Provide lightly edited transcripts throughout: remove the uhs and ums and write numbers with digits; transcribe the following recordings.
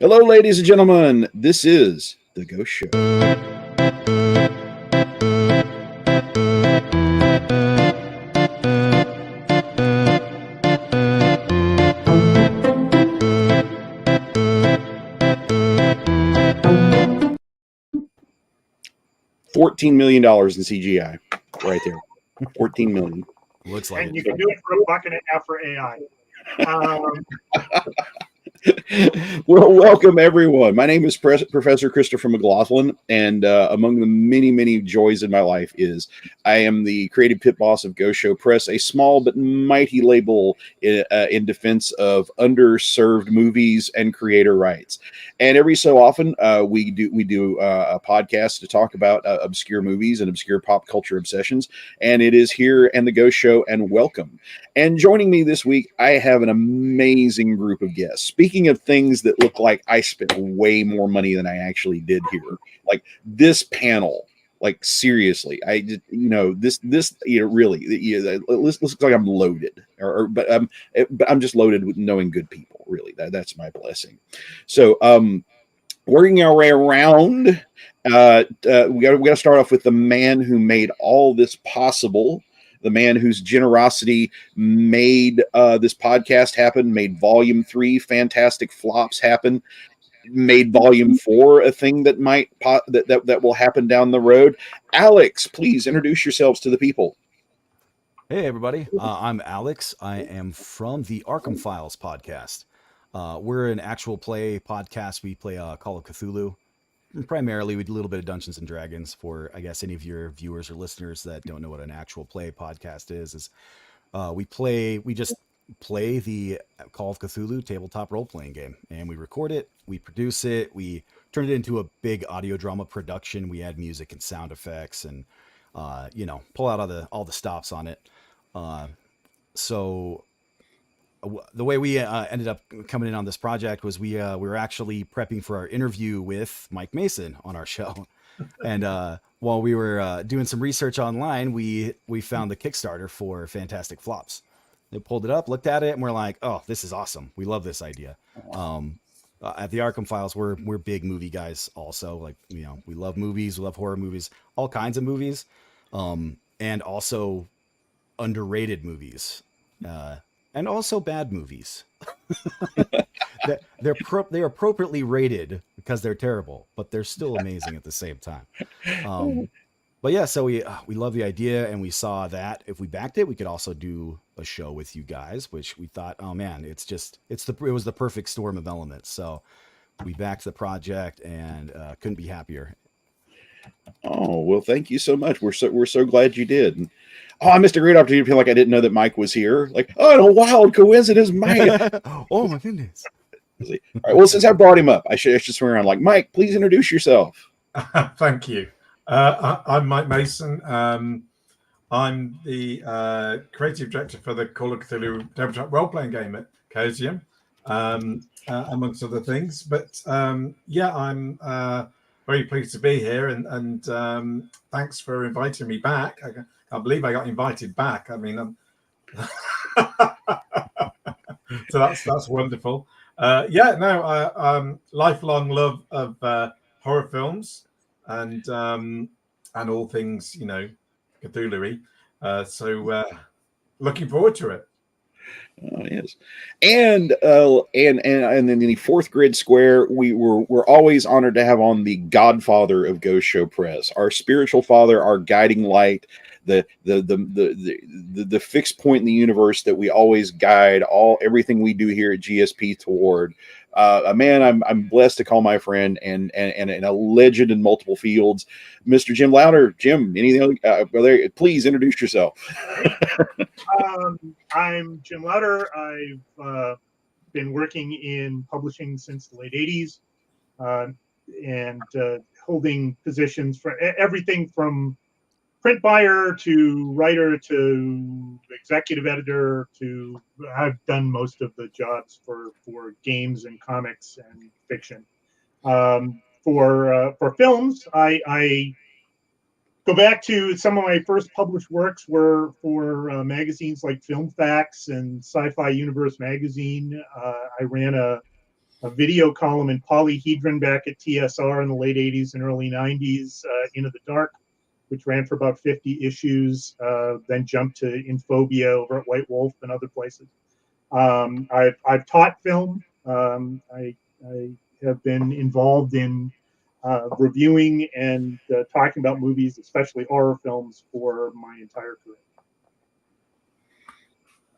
Hello, ladies and gentlemen. This is The Ghost Show. $14 million in CGI right there. 14 million. Looks like and it. you can do it for $1.50 for AI. Well, welcome everyone. My name is Professor Christopher McLaughlin, and among the many, many joys in my life is I am the creative pit boss of Ghost Show Press, a small but mighty label in defense of underserved movies and creator rights. And every so often, we do a podcast to talk about obscure movies and obscure pop culture obsessions. And it is here and the Ghost Show, and welcome. And joining me this week, I have an amazing group of guests. Speaking of things that look like I spent way more money than I actually did here, like this panel, like seriously, this really, it looks like I'm loaded, but I'm just loaded with knowing good people. Really, that's my blessing. So, working our way around, we got to start off with the man who made all this possible. The man whose generosity made this podcast happen, made Volume 3 Fantastic Flops happen, made Volume 4 a thing that that will happen down the road. Alex, please introduce yourselves to the people. Hey, everybody. I'm Alex. I am from the Arkham Files podcast. We're an actual play podcast. We play Call of Cthulhu. Primarily, we do a little bit of Dungeons and Dragons for, I guess, any of your viewers or listeners that don't know what an actual play podcast is we just play the Call of Cthulhu tabletop role-playing game, and we record it, we produce it, we turn it into a big audio drama production. We add music and sound effects and, pull out all the stops on it. So the way we ended up coming in on this project was we were actually prepping for our interview with Mike Mason on our show. And while we were doing some research online, we found the Kickstarter for Fantastic Flops. They pulled it up, looked at it, and we're like, oh, this is awesome. We love this idea. At the Arkham Files, we're big movie guys also. Like, we love movies, we love horror movies, all kinds of movies, and also underrated movies. And also bad movies. They're appropriately rated because they're terrible, but they're still amazing at the same time. But yeah, so we love the idea, and we saw that if we backed it, we could also do a show with you guys, which we thought, oh man, it was the perfect storm of elements. So we backed the project and couldn't be happier. Oh, well, thank you so much. We're so glad you did. Oh, I missed a great opportunity to feel like I didn't know that Mike was here. Like, oh, a wild coincidence, Mike. Oh my goodness. All right. Well, since I brought him up, I should swing around like, Mike, please introduce yourself. Thank you. I'm Mike Mason. I'm the creative director for the Call of Cthulhu tabletop role-playing game at Chaosium, amongst other things. But I'm very pleased to be here, and thanks for inviting me back. I believe I got invited back. I mean, so that's wonderful. Lifelong love of horror films and all things Cthulhu-y. So looking forward to it. Oh, yes, and in the fourth grid square, we're always honored to have on the Godfather of Ghost Show Press, our spiritual father, our guiding light, the fixed point in the universe that we always guide everything we do here at GSP toward. A man I'm blessed to call my friend and a legend in multiple fields, Mr. Jim Lowder. Jim, anything? Please introduce yourself. I'm Jim Lowder. I've been working in publishing since the late 80s and holding positions for everything from print buyer to writer to executive editor to I've done most of the jobs for games and comics and fiction. For films, I go back to some of my first published works were for magazines like Film Facts and Sci-Fi Universe magazine. I ran a a video column in Polyhedron back at TSR in the late 80s and early 90s, Into the Dark, which ran for about 50 issues, then jumped to Infobia over at White Wolf and other places. I've taught film. I have been involved in reviewing and talking about movies, especially horror films, for my entire career.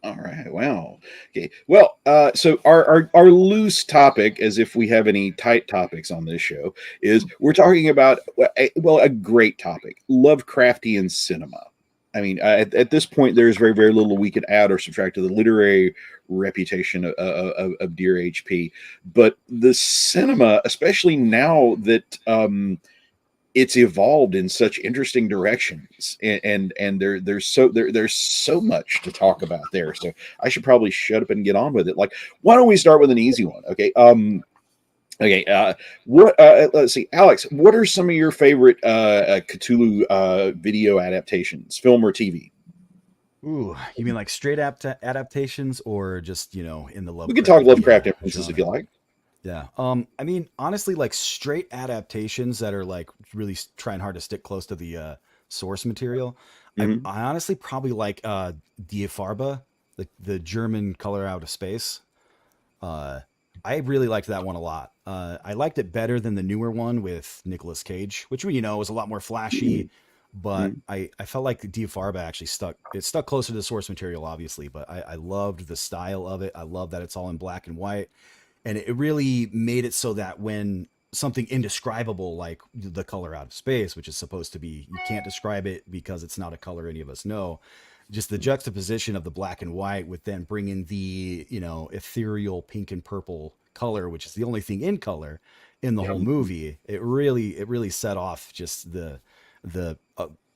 All right. Wow. Okay. Well, so our loose topic, as if we have any tight topics on this show, is we're talking about a great topic: Lovecraftian cinema. I mean, at this point, there's very, very little we could add or subtract to the literary reputation of Dear HP, but the cinema, especially now that it's evolved in such interesting directions, and there's so much to talk about there. So I should probably shut up and get on with it. Like, why don't we start with an easy one? Okay. Let's see, Alex, what are some of your favorite Cthulhu video adaptations, film or TV? Ooh, you mean like straight adaptations, or just, in the Lovecraft? We can talk Lovecraft influences if you like. Yeah. I mean, honestly, like straight adaptations that are like really trying hard to stick close to the source material. Mm-hmm. I honestly probably like Die Farbe, the German Color Out of Space. I really liked that one a lot. I liked it better than the newer one with Nicolas Cage, which was a lot more flashy. But I felt like Die Farbe actually stuck closer to the source material, obviously. But I loved the style of it. I love that it's all in black and white. And it really made it so that when something indescribable like the Color Out of Space, which is supposed to be, you can't describe it because it's not a color any of us know, just the juxtaposition of the black and white with then bringing the, ethereal pink and purple color, which is the only thing in color in the whole movie. It really set off just the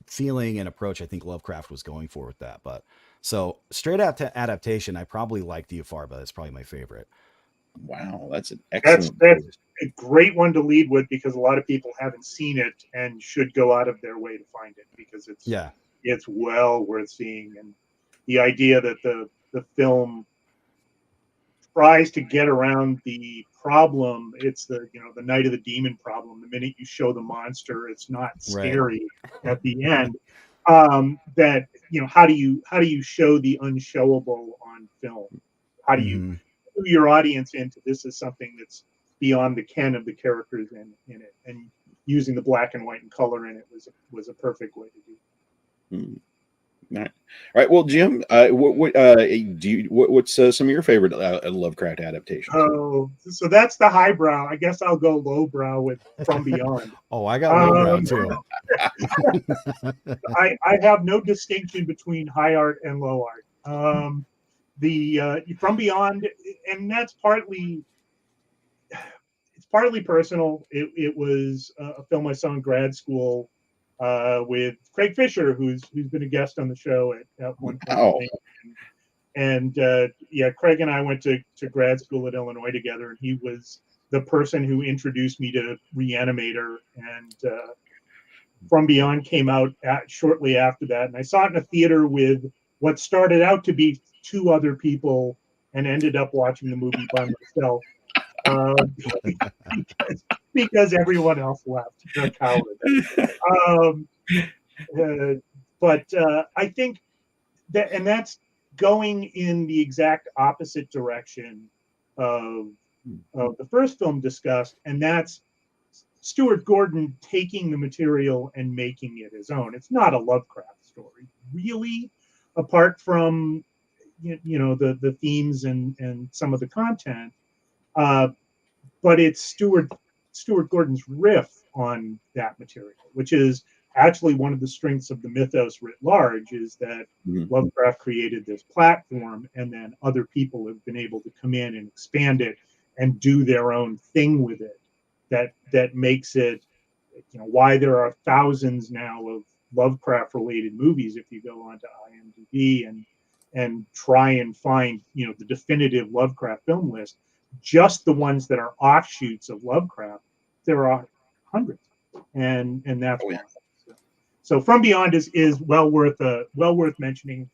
feeling and approach I think Lovecraft was going for with that. But so straight out to adaptation, I probably like Die Farbe. It's probably my favorite. Wow, that's an excellent. That's a great one to lead with, because a lot of people haven't seen it and should go out of their way to find it, because it's well worth seeing. And the idea that the film tries to get around the problem, it's the Night of the Demon problem. The minute you show the monster, it's not scary at the end. That how do you show the unshowable on film? How do you your audience into this is something that's beyond the ken of the characters in it, and using the black and white and color in it was a perfect way to do it. All right. Well, Jim, what's some of your favorite Lovecraft adaptations? Oh, so that's the highbrow. I guess I'll go lowbrow with From Beyond. Oh, I got lowbrow too. I have no distinction between high art and low art. The From Beyond, and that's partly personal. It was a film I saw in grad school with Craig Fisher, who's been a guest on the show at one point. Wow. And Craig and I went to grad school at Illinois together, and he was the person who introduced me to Reanimator, and From Beyond came out shortly after that, and I saw it in a theater with what started out to be two other people, and ended up watching the movie by myself because everyone else left. They're cowards. But I think that, and that's going in the exact opposite direction of the first film discussed, and that's Stuart Gordon taking the material and making it his own. It's not a Lovecraft story, really, apart from the themes and some of the content, but it's Stuart Gordon's riff on that material, which is actually one of the strengths of the mythos writ large, is that Lovecraft created this platform, and then other people have been able to come in and expand it and do their own thing with it. That makes it, why there are thousands now of Lovecraft related movies. If you go onto IMDb and try and find the definitive Lovecraft film list, just the ones that are offshoots of Lovecraft, there are hundreds, and that's why. So From Beyond is well worth mentioning.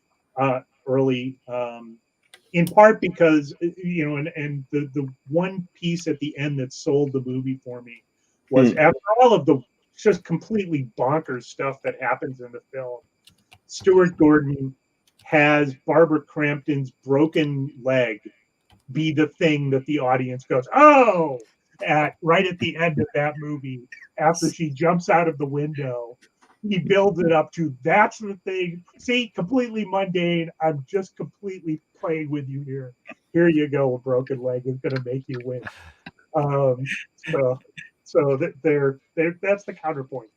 Early in part because, you know, and the one piece at the end that sold the movie for me was after all of the just completely bonkers stuff that happens in the film, Stuart Gordon has Barbara Crampton's broken leg be the thing that the audience goes, oh, right at the end of that movie, after she jumps out of the window. He builds it up to, that's the thing. See, completely mundane. I'm just completely playing with you here. Here you go. A broken leg is going to make you win. So that's the counterpoint.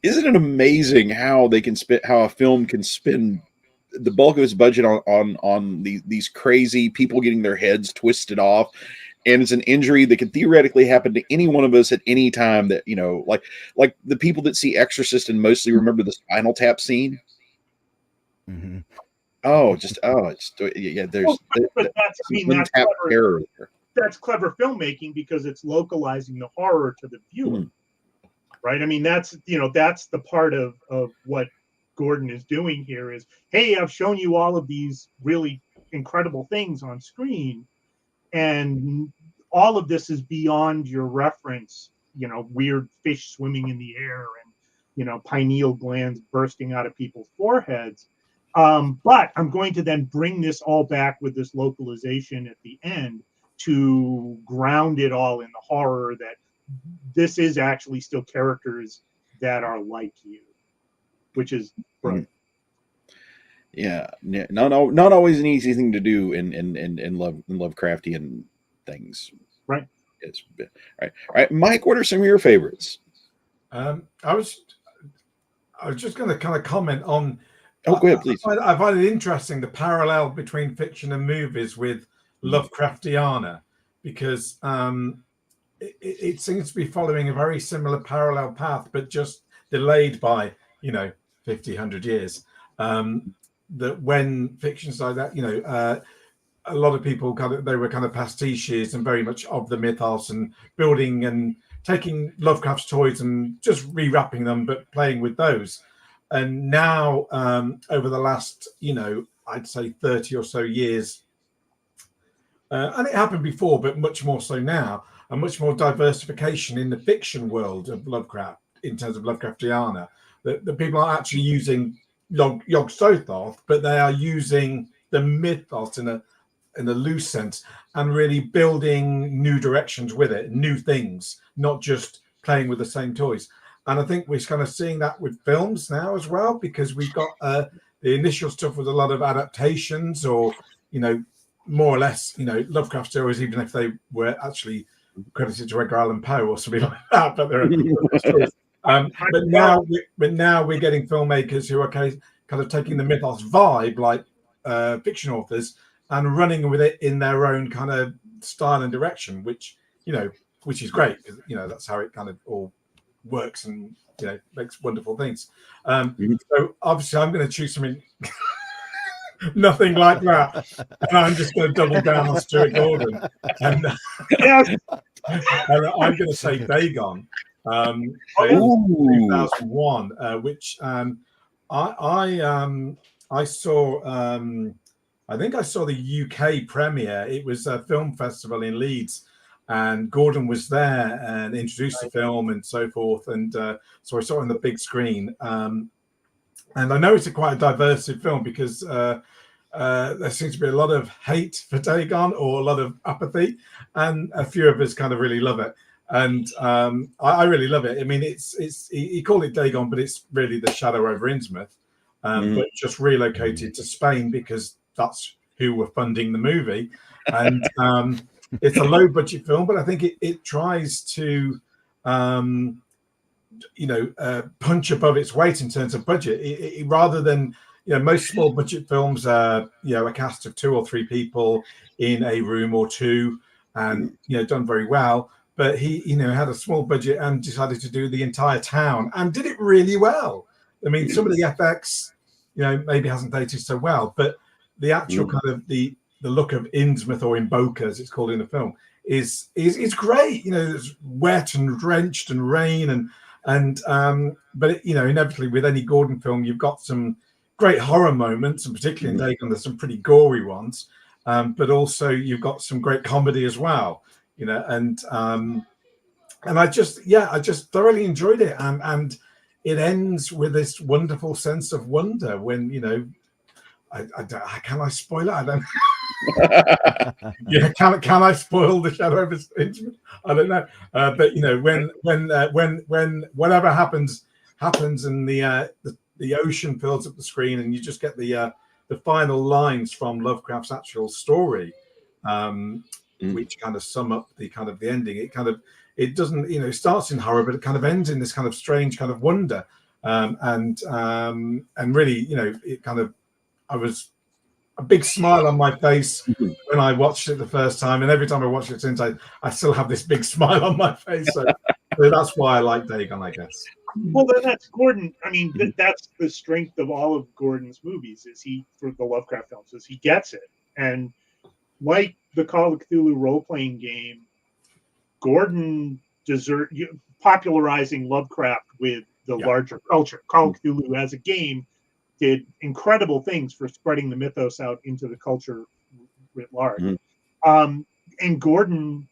Isn't it amazing how they can how a film can spend the bulk of its budget on these crazy people getting their heads twisted off, and it's an injury that could theoretically happen to any one of us at any time. That, you know, like the people that see Exorcist and mostly remember the Spinal Tap scene. Mm-hmm. There's but that's, I mean, that's clever terror there. That's clever filmmaking because it's localizing the horror to the viewer, right? I mean, that's the part of what Gordon is doing here is, hey, I've shown you all of these really incredible things on screen, and all of this is beyond your reference, you know, weird fish swimming in the air and, you know, pineal glands bursting out of people's foreheads. But I'm going to then bring this all back with this localization at the end to ground it all in the horror that this is actually still characters that are like you, which is brilliant. Yeah, not always an easy thing to do in Lovecraftian things. Right. It's right. All right, Mike, what are some of your favorites? I was just going to kind of comment on. Oh, go ahead, please. I find it interesting the parallel between fiction and movies with Lovecraftiana, because it seems to be following a very similar parallel path, but just delayed by 50, 100 years. That when fictions like that, a lot of people they were kind of pastiches and very much of the mythos and building and taking Lovecraft's toys and just rewrapping them, but playing with those. And now, over the last, I'd say 30 or so years, and it happened before, but much more so now, a much more diversification in the fiction world of Lovecraft in terms of Lovecraftiana. The people are actually using Yog-Sothoth, but they are using the mythos in a loose sense and really building new directions with it, new things, not just playing with the same toys. And I think we're kind of seeing that with films now as well, because we've got the initial stuff with a lot of adaptations or, more or less, Lovecraft stories, even if they were actually credited to Edgar Allan Poe or something like that. But they're stories. But now we're getting filmmakers who are kind of taking the mythos vibe, like fiction authors, and running with it in their own kind of style and direction, which is great, because that's how it kind of all works and makes wonderful things. So obviously I'm going to choose something nothing like that, and I'm just going to double down on Stuart Gordon, and I'm going to say Dagon. 2001, which I saw. I think I saw the UK premiere. It was a film festival in Leeds, and Gordon was there and introduced the film and so forth. And so I saw it on the big screen. And I know it's quite a diverse film, because there seems to be a lot of hate for Dagon, or a lot of apathy, and a few of us kind of really love it. And I really love it. I mean, it's you call it Dagon, but it's really the Shadow over Innsmouth, but just relocated to Spain because that's who were funding the movie. And it's a low budget film, but I think it tries to punch above its weight in terms of budget. It rather than most small budget films are a cast of 2 or 3 people in a room or two, and done very well. But he had a small budget and decided to do the entire town, and did it really well. I mean, some of the FX maybe hasn't dated so well, but the actual kind of the look of Innsmouth, or Imboka as it's called in the film, is great. It's wet and drenched and rain, and but inevitably with any Gordon film, you've got some great horror moments, and particularly in Dagon, there's some pretty gory ones. But also you've got some great comedy as well, and I just thoroughly enjoyed it, and it ends with this wonderful sense of wonder when can I spoil it? I don't. Can I spoil the Shadow of his Instrument? I don't know, but when whatever happens, and the ocean fills up the screen, and you just get the final lines from Lovecraft's actual story, which kind of sum up the ending. It doesn't, it starts in horror, but it kind of ends in this kind of strange kind of wonder, and really, it kind of, I was a big smile on my face when I watched it the first time, and every time I watch it since, I still have this big smile on my face. So that's why I like Dagon, I guess. Well, then that's Gordon. I mean, that's the strength of all of Gordon's movies, for the Lovecraft films, is he gets it. And like the Call of Cthulhu role-playing game, Gordon popularizing Lovecraft with the larger culture. Call of Cthulhu as a game did incredible things for spreading the mythos out into the culture writ large. And Gordon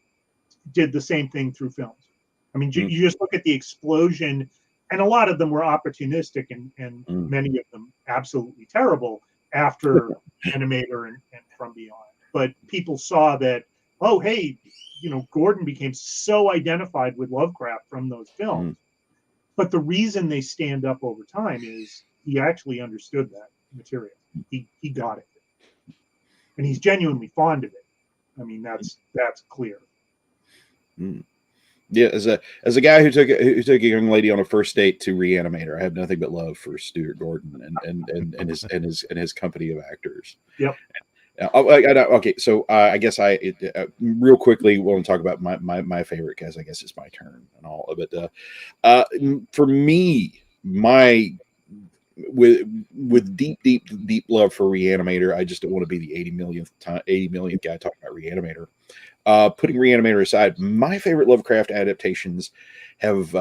did the same thing through films. I mean, you just look at the explosion, and a lot of them were opportunistic and many of them absolutely terrible after Animator and From Beyond. But people saw that, oh, hey, Gordon became so identified with Lovecraft from those films. But the reason they stand up over time is he actually understood that material. He got it. And he's genuinely fond of it. I mean, that's clear. Yeah, as a guy who took a young lady on a first date to Reanimator, I have nothing but love for Stuart Gordon and his company of actors. Yep. Okay, so I guess real quickly want to talk about my favorite, because I guess it's my turn and all. But for me, with deep love for Reanimator, I just don't want to be the 80 millionth guy talking about Reanimator. Putting Reanimator aside, my favorite Lovecraft adaptations have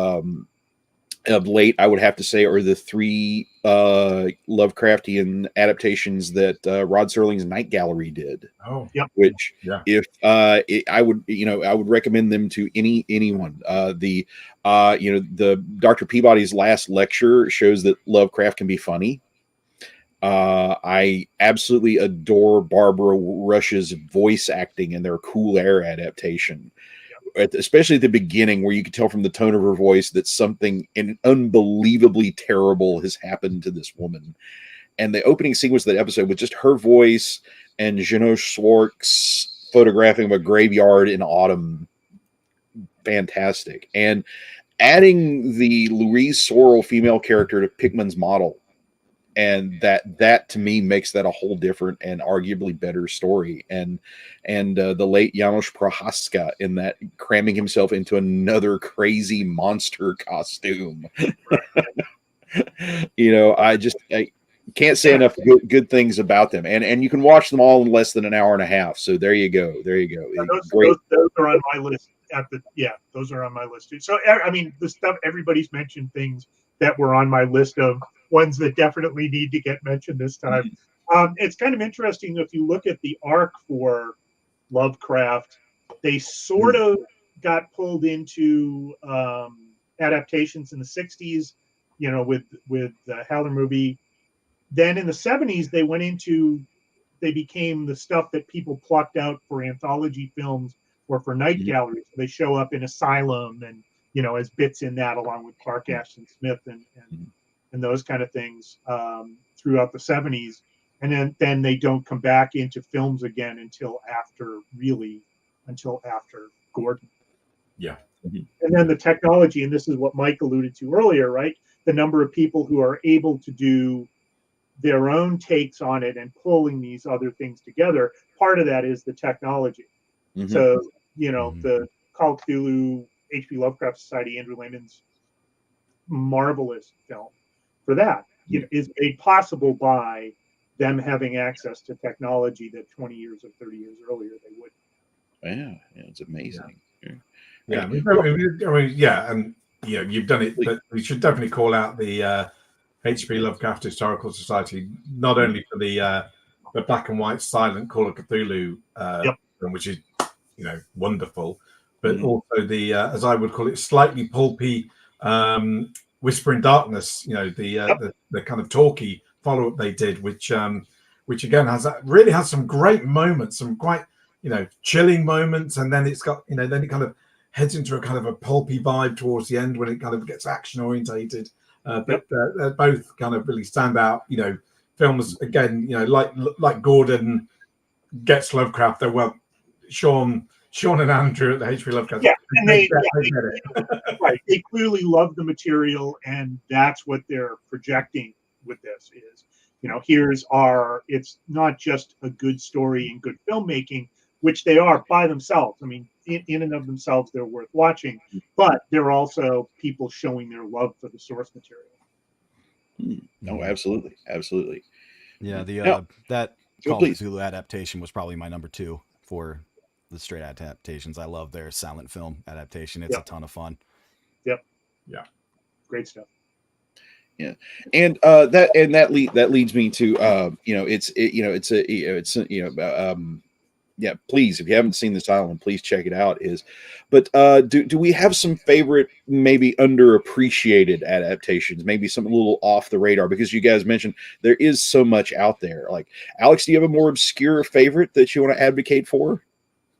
of late, I would have to say, are the three Lovecraftian adaptations that Rod Serling's Night Gallery did. Oh, yep. Which, if I would recommend them to anyone. The Dr. Peabody's last lecture shows that Lovecraft can be funny. I absolutely adore Barbara Rush's voice acting in their Cool Air adaptation. Especially at the beginning, where you could tell from the tone of her voice that something unbelievably terrible has happened to this woman. And the opening sequence of that episode with just her voice and Janos Schwartz photographing of a graveyard in autumn, fantastic. And adding the Louise Sorrell female character to Pickman's model, and that to me makes that a whole different and arguably better story. And the late Janos Prohaska in that, cramming himself into another crazy monster costume. I can't say enough good things about them. And you can watch them all in less than an hour and a half. So there you go. Those are on my list. Those are on my list too. So I mean, the stuff everybody's mentioned, things that were on my list of ones that definitely need to get mentioned this time. It's kind of interesting if you look at the arc for Lovecraft. They sort of got pulled into adaptations in the 60s, with the Howler movie. Then in the 70s, they became the stuff that people plucked out for anthology films or for Night Gallery. So they show up in Asylum and, as bits in that, along with Clark Ashton Smith and those kind of things throughout the 70s. And then they don't come back into films again until after Gordon. Yeah. And then the technology, and this is what Mike alluded to earlier, right? The number of people who are able to do their own takes on it and pulling these other things together. Part of that is the technology. So, the Call of Cthulhu, H.P. Lovecraft Society, Andrew Lehman's marvelous film for that is made possible by them having access to technology that 20 years or 30 years earlier they wouldn't. Yeah, it's amazing. And you've done it, but we should definitely call out the H.P. Lovecraft Historical Society, not only for the black and white silent Call of Cthulhu film, which is wonderful, but also the as I would call it, slightly pulpy Whisper in Darkness, the kind of talky follow-up they did, which again really has some great moments, some quite chilling moments, and then it's got then it kind of heads into a kind of a pulpy vibe towards the end when it kind of gets action orientated. But they're both kind of really stand out. Films again. Like Gordon gets Lovecraft. They're Sean and Andrew at the HP Lovecraft. Yeah, and they get it. Right. They clearly love the material, and that's what they're projecting with this. Is it's not just a good story and good filmmaking, which they are by themselves. I mean, in and of themselves, they're worth watching, but they're also people showing their love for the source material. Oh, absolutely. Yeah, that Call of Cthulhu adaptation was probably my number 2 for the straight adaptations. I love their silent film adaptation. It's a ton of fun. Yep. Yeah. Great stuff. Yeah, and that leads me to please, if you haven't seen this island, please check it out. But do we have some favorite, maybe underappreciated adaptations, maybe something a little off the radar? Because you guys mentioned there is so much out there. Like, Alex, do you have a more obscure favorite that you want to advocate for?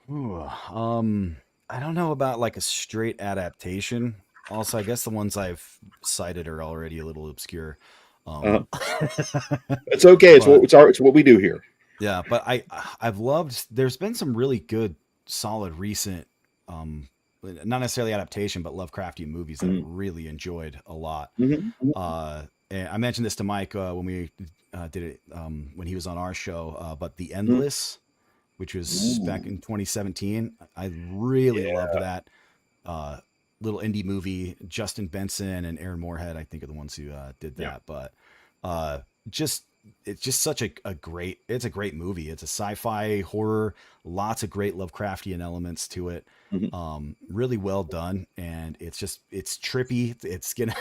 Ooh, I don't know about like a straight adaptation. Also, I guess the ones I've cited are already a little obscure. It's okay. It's what we do here. Yeah, but I've loved. There's been some really good, solid, recent, not necessarily adaptation, but Lovecraftian movies that I've really enjoyed a lot. And I mentioned this to Mike when we did it when he was on our show. But The Endless, which was back in 2017, I really loved that. Little indie movie. Justin Benson and Aaron Moorhead, I think, are the ones who did that. But it's just such a great movie. It's a sci-fi horror, lots of great Lovecraftian elements to it. Really well done, and it's trippy. It's gonna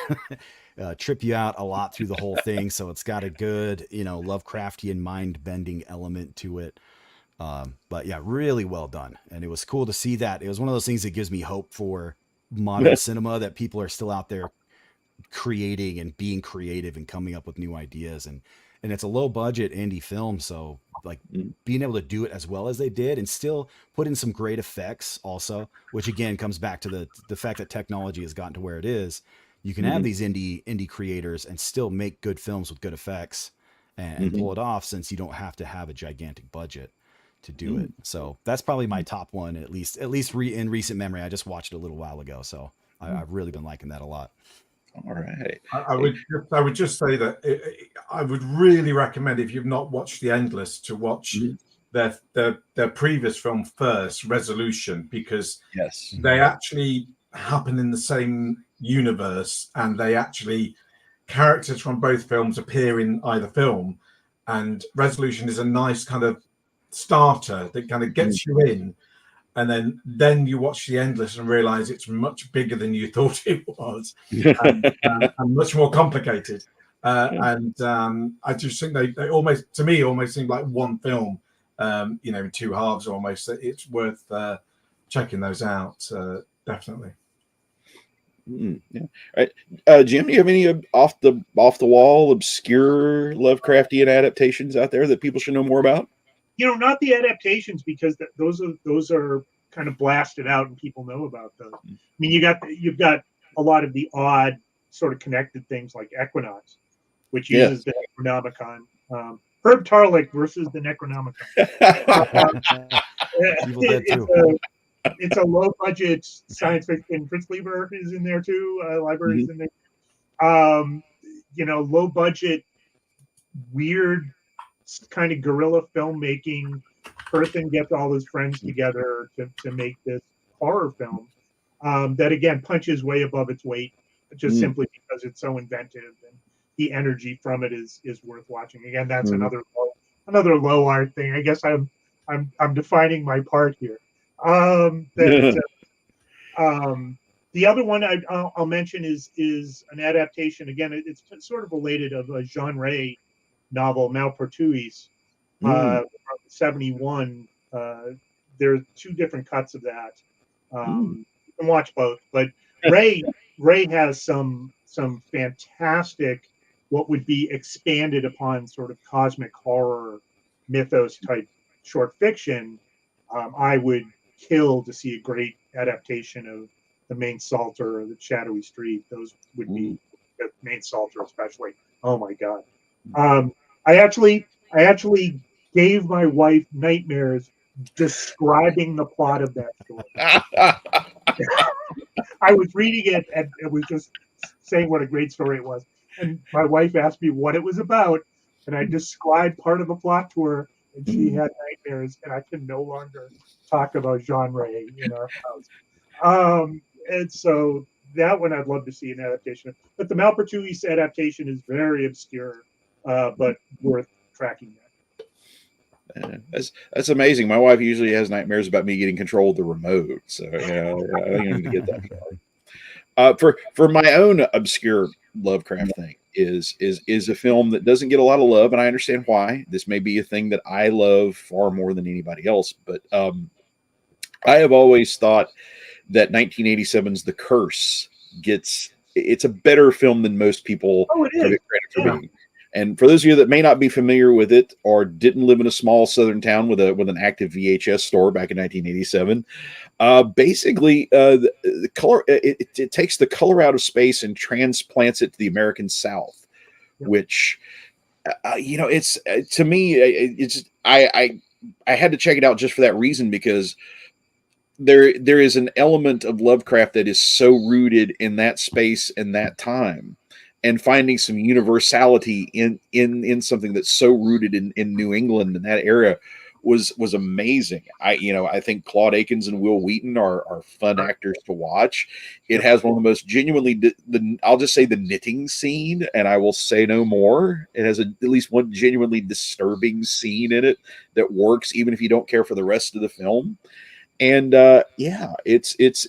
trip you out a lot through the whole thing. So it's got a good Lovecraftian mind-bending element to it. But yeah, really well done, and it was cool to see that. It was one of those things that gives me hope for modern cinema, that people are still out there creating and being creative and coming up with new ideas, and it's a low budget indie film, so like being able to do it as well as they did and still put in some great effects also, which again comes back to the fact that technology has gotten to where it is. You can have these indie creators and still make good films with good effects and pull it off, since you don't have to have a gigantic budget to do it. So that's probably my top one, at least in recent memory. I just watched it a little while ago, so I've really been liking that a lot. All right. I would just say that I would really recommend, if you've not watched The Endless, to watch their previous film first, Resolution, because they actually happen in the same universe, and characters from both films appear in either film, and Resolution is a nice kind of starter that kind of gets you in, and then you watch The Endless and realize it's much bigger than you thought it was, and much more complicated. And I just think they almost seem like one film, in two halves almost. It's worth checking those out, definitely. Yeah. All right, Jim, do you have any off the wall obscure Lovecraftian adaptations out there that people should know more about? Not the adaptations, because those are kind of blasted out and people know about those. I mean, you've got a lot of the odd sort of connected things like Equinox, which uses the Necronomicon. Herb Tarlick versus the Necronomicon. It's a low budget science fiction. Fritz Lieber is in there too. Library is in there. Low budget, weird kind of guerrilla filmmaking. Person gets all his friends together to make this horror film that again punches way above its weight, just simply because it's so inventive, and the energy from it is worth watching. Again, that's another low art thing. I guess I'm The other one I'll mention is an adaptation. Again, it's sort of related, of a Jean Ray novel, Malpertuis, from 71. There are two different cuts of that. You can watch both, but Ray has some fantastic, what would be expanded upon sort of cosmic horror mythos type short fiction. I would kill to see a great adaptation of The Main Salter or The Shadowy Street. Those would be, The Main Salter especially. Oh my God. I actually gave my wife nightmares describing the plot of that story. I was reading it and it was just saying what a great story it was. And my wife asked me what it was about, and I described part of the plot to her, and she had nightmares, and I can no longer talk about Jean Ray in our house. And so that one I'd love to see an adaptation of. But the Malpertuis adaptation is very obscure, but worth tracking that. That's amazing. My wife usually has nightmares about me getting control of the remote, so I don't even get that far. For my own obscure Lovecraft thing is a film that doesn't get a lot of love, and I understand why. This may be a thing that I love far more than anybody else, but I have always thought that 1987's The Curse it's a better film than most people give it credit for being. And for those of you that may not be familiar with it or didn't live in a small southern town with an active VHS store back in 1987, basically the color it takes the color out of space and transplants it to the American South, which it's to me it's I had to check it out just for that reason, because there is an element of Lovecraft that is so rooted in that space and that time. And finding some universality in something that's so rooted in New England in that era was amazing. I think Claude Akins and Will Wheaton are fun actors to watch. It has one of the most genuinely I'll just say the knitting scene, and I will say no more. It has at least one genuinely disturbing scene in it that works even if you don't care for the rest of the film. And it's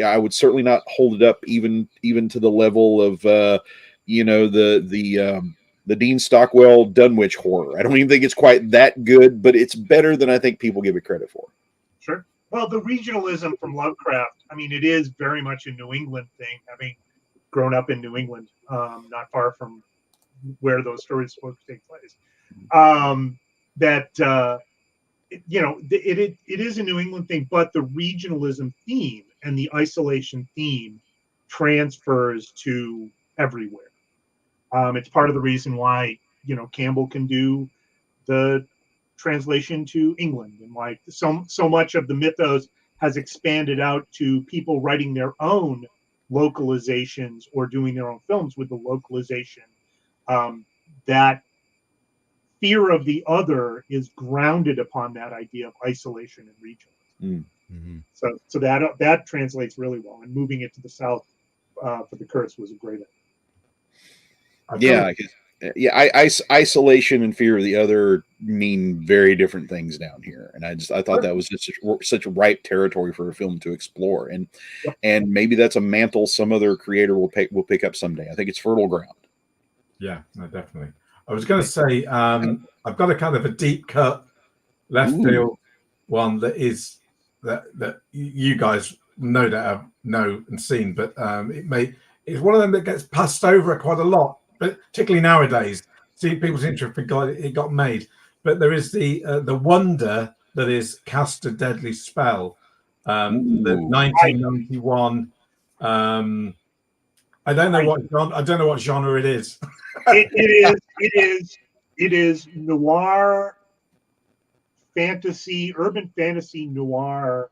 I would certainly not hold it up even to the level of the Dean Stockwell Dunwich horror. I don't even think it's quite that good, but it's better than I think people give it credit for. Sure. Well, the regionalism from Lovecraft, I mean, it is very much a New England thing, having grown up in New England, not far from where those stories supposed to take place. It is a New England thing, but the regionalism theme and the isolation theme transfers to everywhere. It's part of the reason why, Campbell can do the translation to England, and why so much of the mythos has expanded out to people writing their own localizations or doing their own films with the localization. That fear of the other is grounded upon that idea of isolation and regionalism. Mm-hmm. So that translates really well. And moving it to the South for The Curse was a great idea. Isolation and fear of the other mean very different things down here, and I thought that was just such ripe territory for a film to explore, and maybe that's a mantle some other creator will pick up someday. I think it's fertile ground. Yeah, no, definitely. I was going to say I've got a kind of a deep cut left field one that is that you guys no doubt know and seen, but it's one of them that gets passed over quite a lot, but particularly nowadays. See, people's interest it got made, but there is the wonder that is Cast a Deadly Spell, the 1991. I don't know what genre it is. It is noir fantasy, urban fantasy noir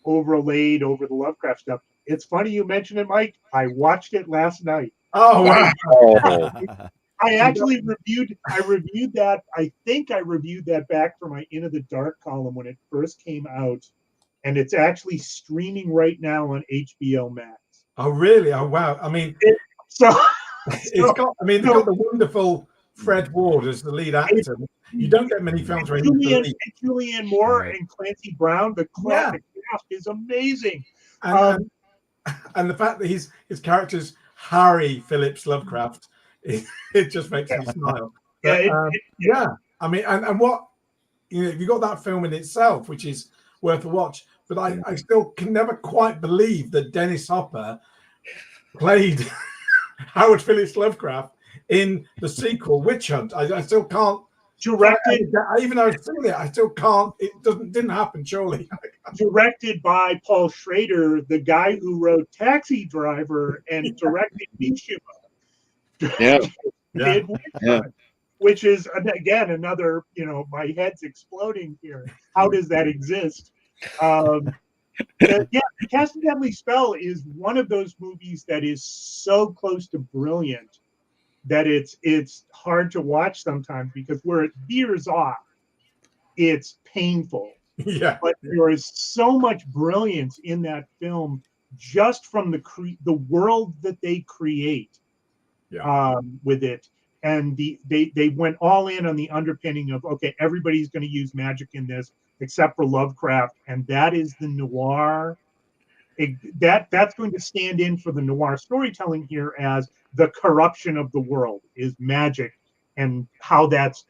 overlaid over the Lovecraft stuff. It's funny you mentioned it, Mike. I watched it last night. Oh wow! I actually reviewed that. I think I reviewed that back for my Into the Dark column when it first came out, and it's actually streaming right now on HBO Max. Oh really? Oh wow! I mean, it's got the wonderful Fred Ward as the lead actor. You don't get many films where Julianne Moore and Clancy Brown. The cast is amazing. And and the fact that his character's Harry Phillips Lovecraft, it just makes me smile. But, yeah, I mean, and what, you know, you got that film in itself, which is worth a watch. But I still can never quite believe that Dennis Hopper played Howard Phillips Lovecraft in the sequel Witch Hunt. I still can't. Directed, even though I've seen it, I still can't. It didn't happen. Surely. Directed by Paul Schrader, the guy who wrote Taxi Driver and directed Mishima. Yeah. Which is again another, you know, my head's exploding here. How does that exist? The Cast a Deadly Spell is one of those movies that is so close to brilliant that it's hard to watch sometimes, because where it veers off, it's painful. Yeah. But there is so much brilliance in that film, just from the world that they create with it. And they went all in on the underpinning of, okay, everybody's going to use magic in this except for Lovecraft, and that is the noir. That's going to stand in for the noir storytelling here, as the corruption of the world is magic, and how that's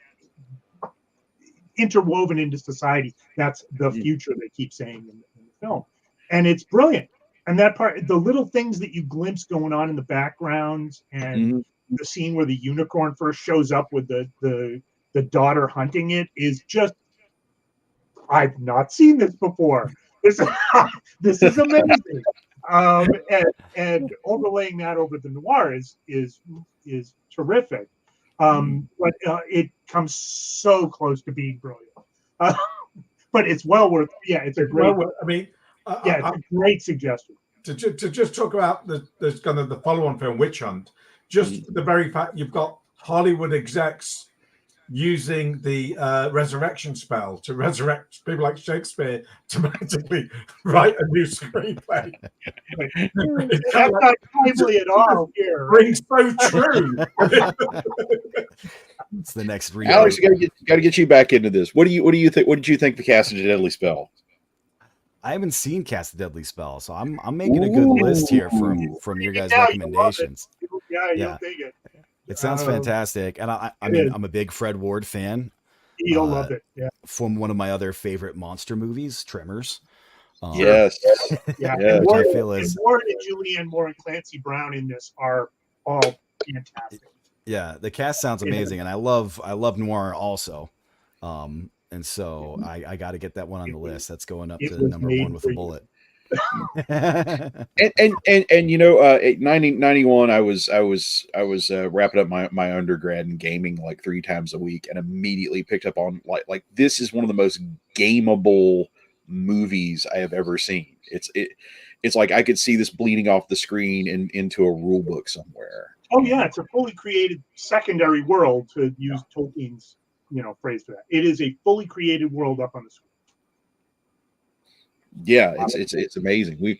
interwoven into society. That's the future they keep saying in the film, and it's brilliant. And that part, the little things that you glimpse going on in the background, and the scene where the unicorn first shows up with the daughter hunting it, is just, I've not seen this before. This is amazing. And overlaying that over the noir is terrific. But it comes so close to being brilliant. But it's well worth. Yeah, it's a great. I mean, it's a great suggestion. To just talk about the kind of the follow-on film Witch Hunt, just the very fact you've got Hollywood execs using the resurrection spell to resurrect people like Shakespeare to magically write a new screenplay. That's not timely at all here. Rings so true. It's the next reboot. Alex, got to get you back into this. What do you think? What did you think of Cast a Deadly Spell? I haven't seen Cast a Deadly Spell, so I'm making a good list here from your guys' recommendations. You'll dig it. It sounds fantastic, and I mean, I'm a big Fred Ward fan. You'll love it. Yeah. From one of my other favorite monster movies, Tremors. Yes. Yeah. Yeah. And Ward, I feel is Ward and Julianne Moore and Clancy Brown in this are all fantastic. Yeah, the cast sounds amazing, and I love noir also. And so I got to get that one on the list. That's going up to number one with a bullet. and you know, at 91, I was wrapping up my undergrad in gaming like 3 times a week, and immediately picked up on like this is one of the most gameable movies I have ever seen. It's like I could see this bleeding off the screen into a rule book somewhere. Oh yeah, it's a fully created secondary world, to use Tolkien's phrase for that. It is a fully created world up on the screen. Yeah, it's amazing. We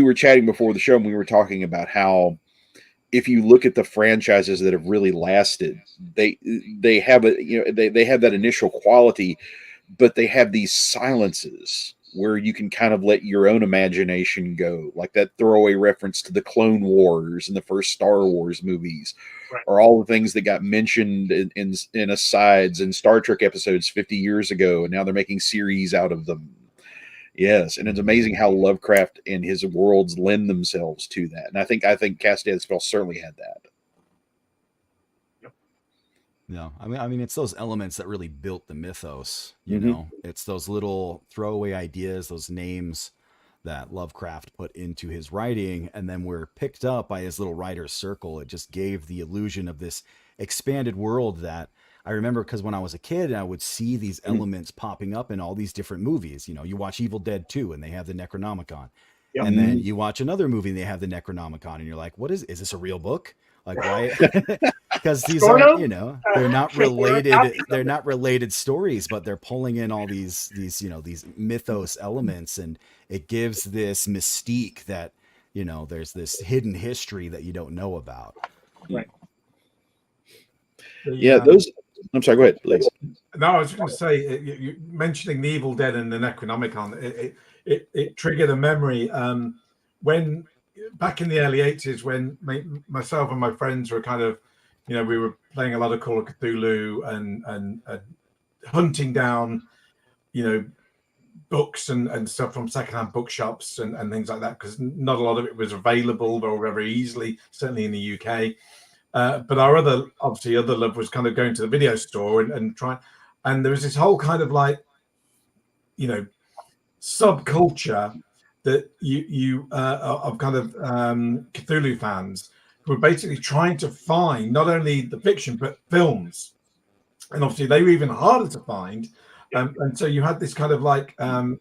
were chatting before the show, and we were talking about how if you look at the franchises that have really lasted, they have they have that initial quality, but they have these silences where you can kind of let your own imagination go, like that throwaway reference to the Clone Wars and the first Star Wars movies, right, or all the things that got mentioned in asides in Star Trek episodes 50 years ago, and now they're making series out of them. Yes, and it's amazing how Lovecraft and his worlds lend themselves to that. And I think Cast a Deadly Spell certainly had that. Yep. No, I mean, it's those elements that really built the mythos. You know, it's those little throwaway ideas, those names that Lovecraft put into his writing, and then were picked up by his little writer's circle. It just gave the illusion of this expanded world that I remember, because when I was a kid, I would see these elements popping up in all these different movies. You watch Evil Dead 2 and they have the Necronomicon. Yep. And then you watch another movie and they have the Necronomicon, and you're like, is this a real book? Like, why? Because these are, they're not related. They're not related stories, but they're pulling in all these mythos elements, and it gives this mystique that, there's this hidden history that you don't know about. Right. Yeah, those. I'm sorry, go ahead, please. No, I was going to say, you mentioning the Evil Dead and the Necronomicon, it triggered a memory. when back in the early 80s, when myself and my friends were kind of, we were playing a lot of Call of Cthulhu and hunting down, books and stuff from secondhand bookshops and things like that, because not a lot of it was available very easily, certainly in the UK. But our other love was kind of going to the video store and trying, and there was this whole kind of like, subculture that you of kind of Cthulhu fans who were basically trying to find not only the fiction but films, and obviously they were even harder to find. And so you had this kind of like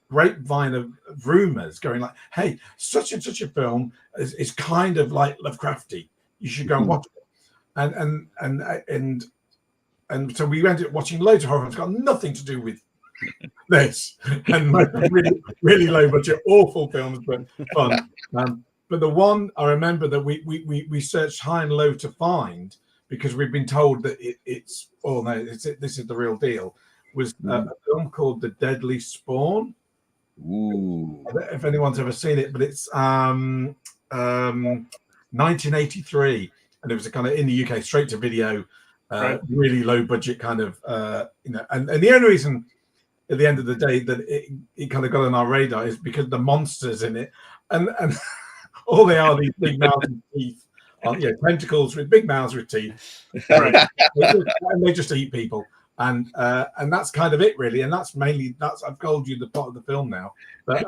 grapevine of rumors going like, hey, such and such a film is kind of like Lovecrafty. You should go and watch it. And so we ended up watching loads of horror films, got nothing to do with this, and really, really low budget, awful films, but fun. But the one I remember that we searched high and low to find, because we've been told that this is the real deal, was a film called The Deadly Spawn. Ooh. I don't know if anyone's ever seen it, but it's 1983, and it was a kind of in the UK straight to video, really low budget kind of and the only reason at the end of the day that it kind of got on our radar is because the monsters in it, and all they are, these big mouths and teeth, tentacles with big mouths with teeth, and they just eat people. And that's kind of it, really. And that's I've told you the plot of the film now, but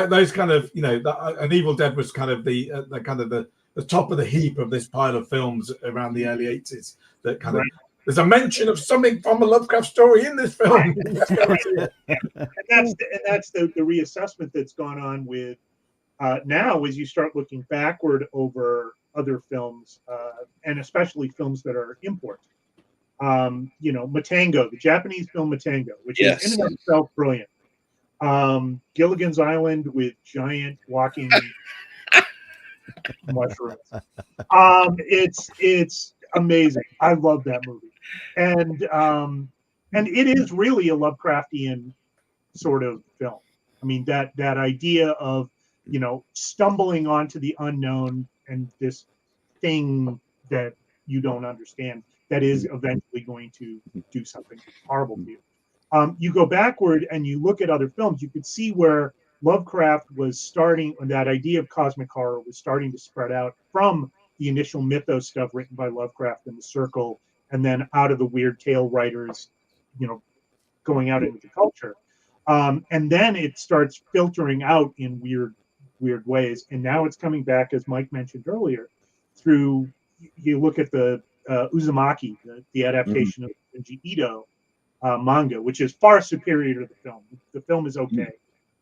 those kind of, An Evil Dead was kind of the top of the heap of this pile of films around the early 80s. That kind of, there's a mention of something from a Lovecraft story in this film. And that's the reassessment that's gone on with now, as you start looking backward over other films, and especially films that are import. Matango, the Japanese film Matango, which is in and of itself brilliant. Gilligan's Island with giant walking mushrooms. It's amazing. I love that movie, and it is really a Lovecraftian sort of film. I mean, that idea of stumbling onto the unknown and this thing that you don't understand that is eventually going to do something horrible to you. You go backward and you look at other films, you could see where Lovecraft was starting, and that idea of cosmic horror was starting to spread out from the initial mythos stuff written by Lovecraft and The Circle, and then out of the weird tale writers, going out into the culture. And then it starts filtering out in weird ways. And now it's coming back, as Mike mentioned earlier, through, you look at the Uzumaki, the adaptation of Junji Ito manga, which is far superior to the film. The film is okay.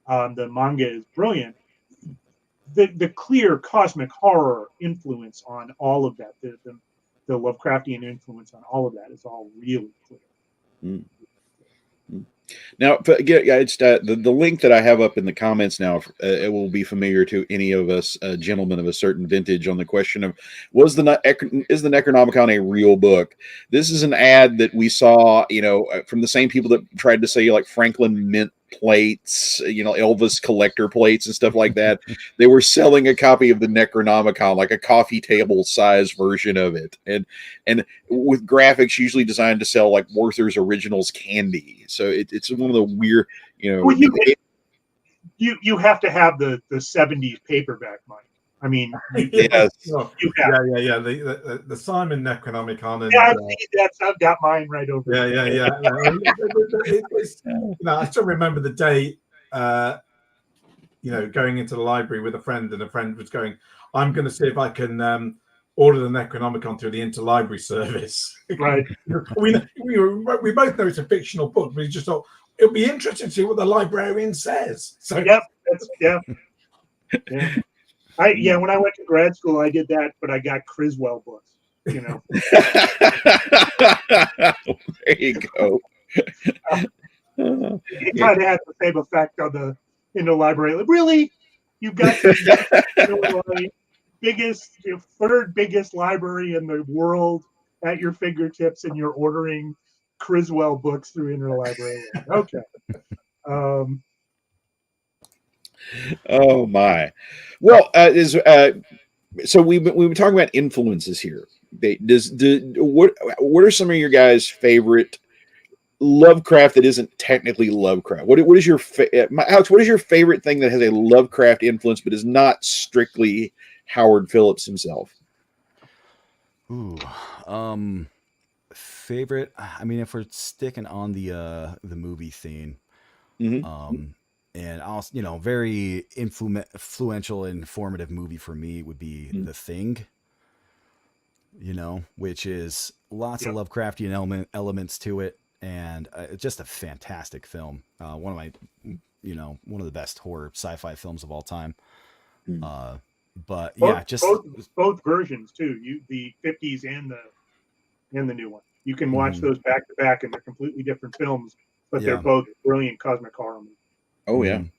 The manga is brilliant. The clear cosmic horror influence on all of that, the Lovecraftian influence on all of that is all really clear. Now, it's the link that I have up in the comments now. It will be familiar to any of us gentlemen of a certain vintage on the question of is the Necronomicon a real book? This is an ad that we saw, from the same people that tried to say like Franklin Mint plates, Elvis collector plates and stuff like that. They were selling a copy of the Necronomicon, like a coffee table size version of it, and with graphics usually designed to sell like Werther's Originals candy. So it's one of the weird, Well, you have to have the 70s paperback, Mike. I mean, yes. The Simon Necronomicon. And, I've got mine right over. Yeah. I still remember the day, going into the library with a friend, and a friend was going, "I'm going to see if I can order the Necronomicon through the interlibrary service." Right. we both know it's a fictional book, but we just thought it'll be interesting to see what the librarian says. So yeah. When I went to grad school, I did that, but I got Criswell books. There you go. It kind of had the same effect on the library. Like, really, you've got the third biggest library in the world at your fingertips, and you're ordering Criswell books through interlibrary. Okay. Oh my. Well, so we've been talking about influences here. What are some of your guys' favorite Lovecraft that isn't technically Lovecraft? What is your Alex? What is your favorite thing that has a Lovecraft influence but is not strictly Howard Phillips himself? Ooh, favorite. I mean, if we're sticking on the movie theme, Mm-hmm. and also, very influential and informative movie for me would be Mm-hmm. The Thing. Which is lots of Yep. Lovecraftian elements to it, and just a fantastic film. One of my, one of the best horror sci-fi films of all time. But yeah, just Both versions too. The 50s and the new one. You can watch mhm, those back to back, and they're completely different films, but they're yeah, both brilliant cosmic horror movies. Oh yeah. mhm,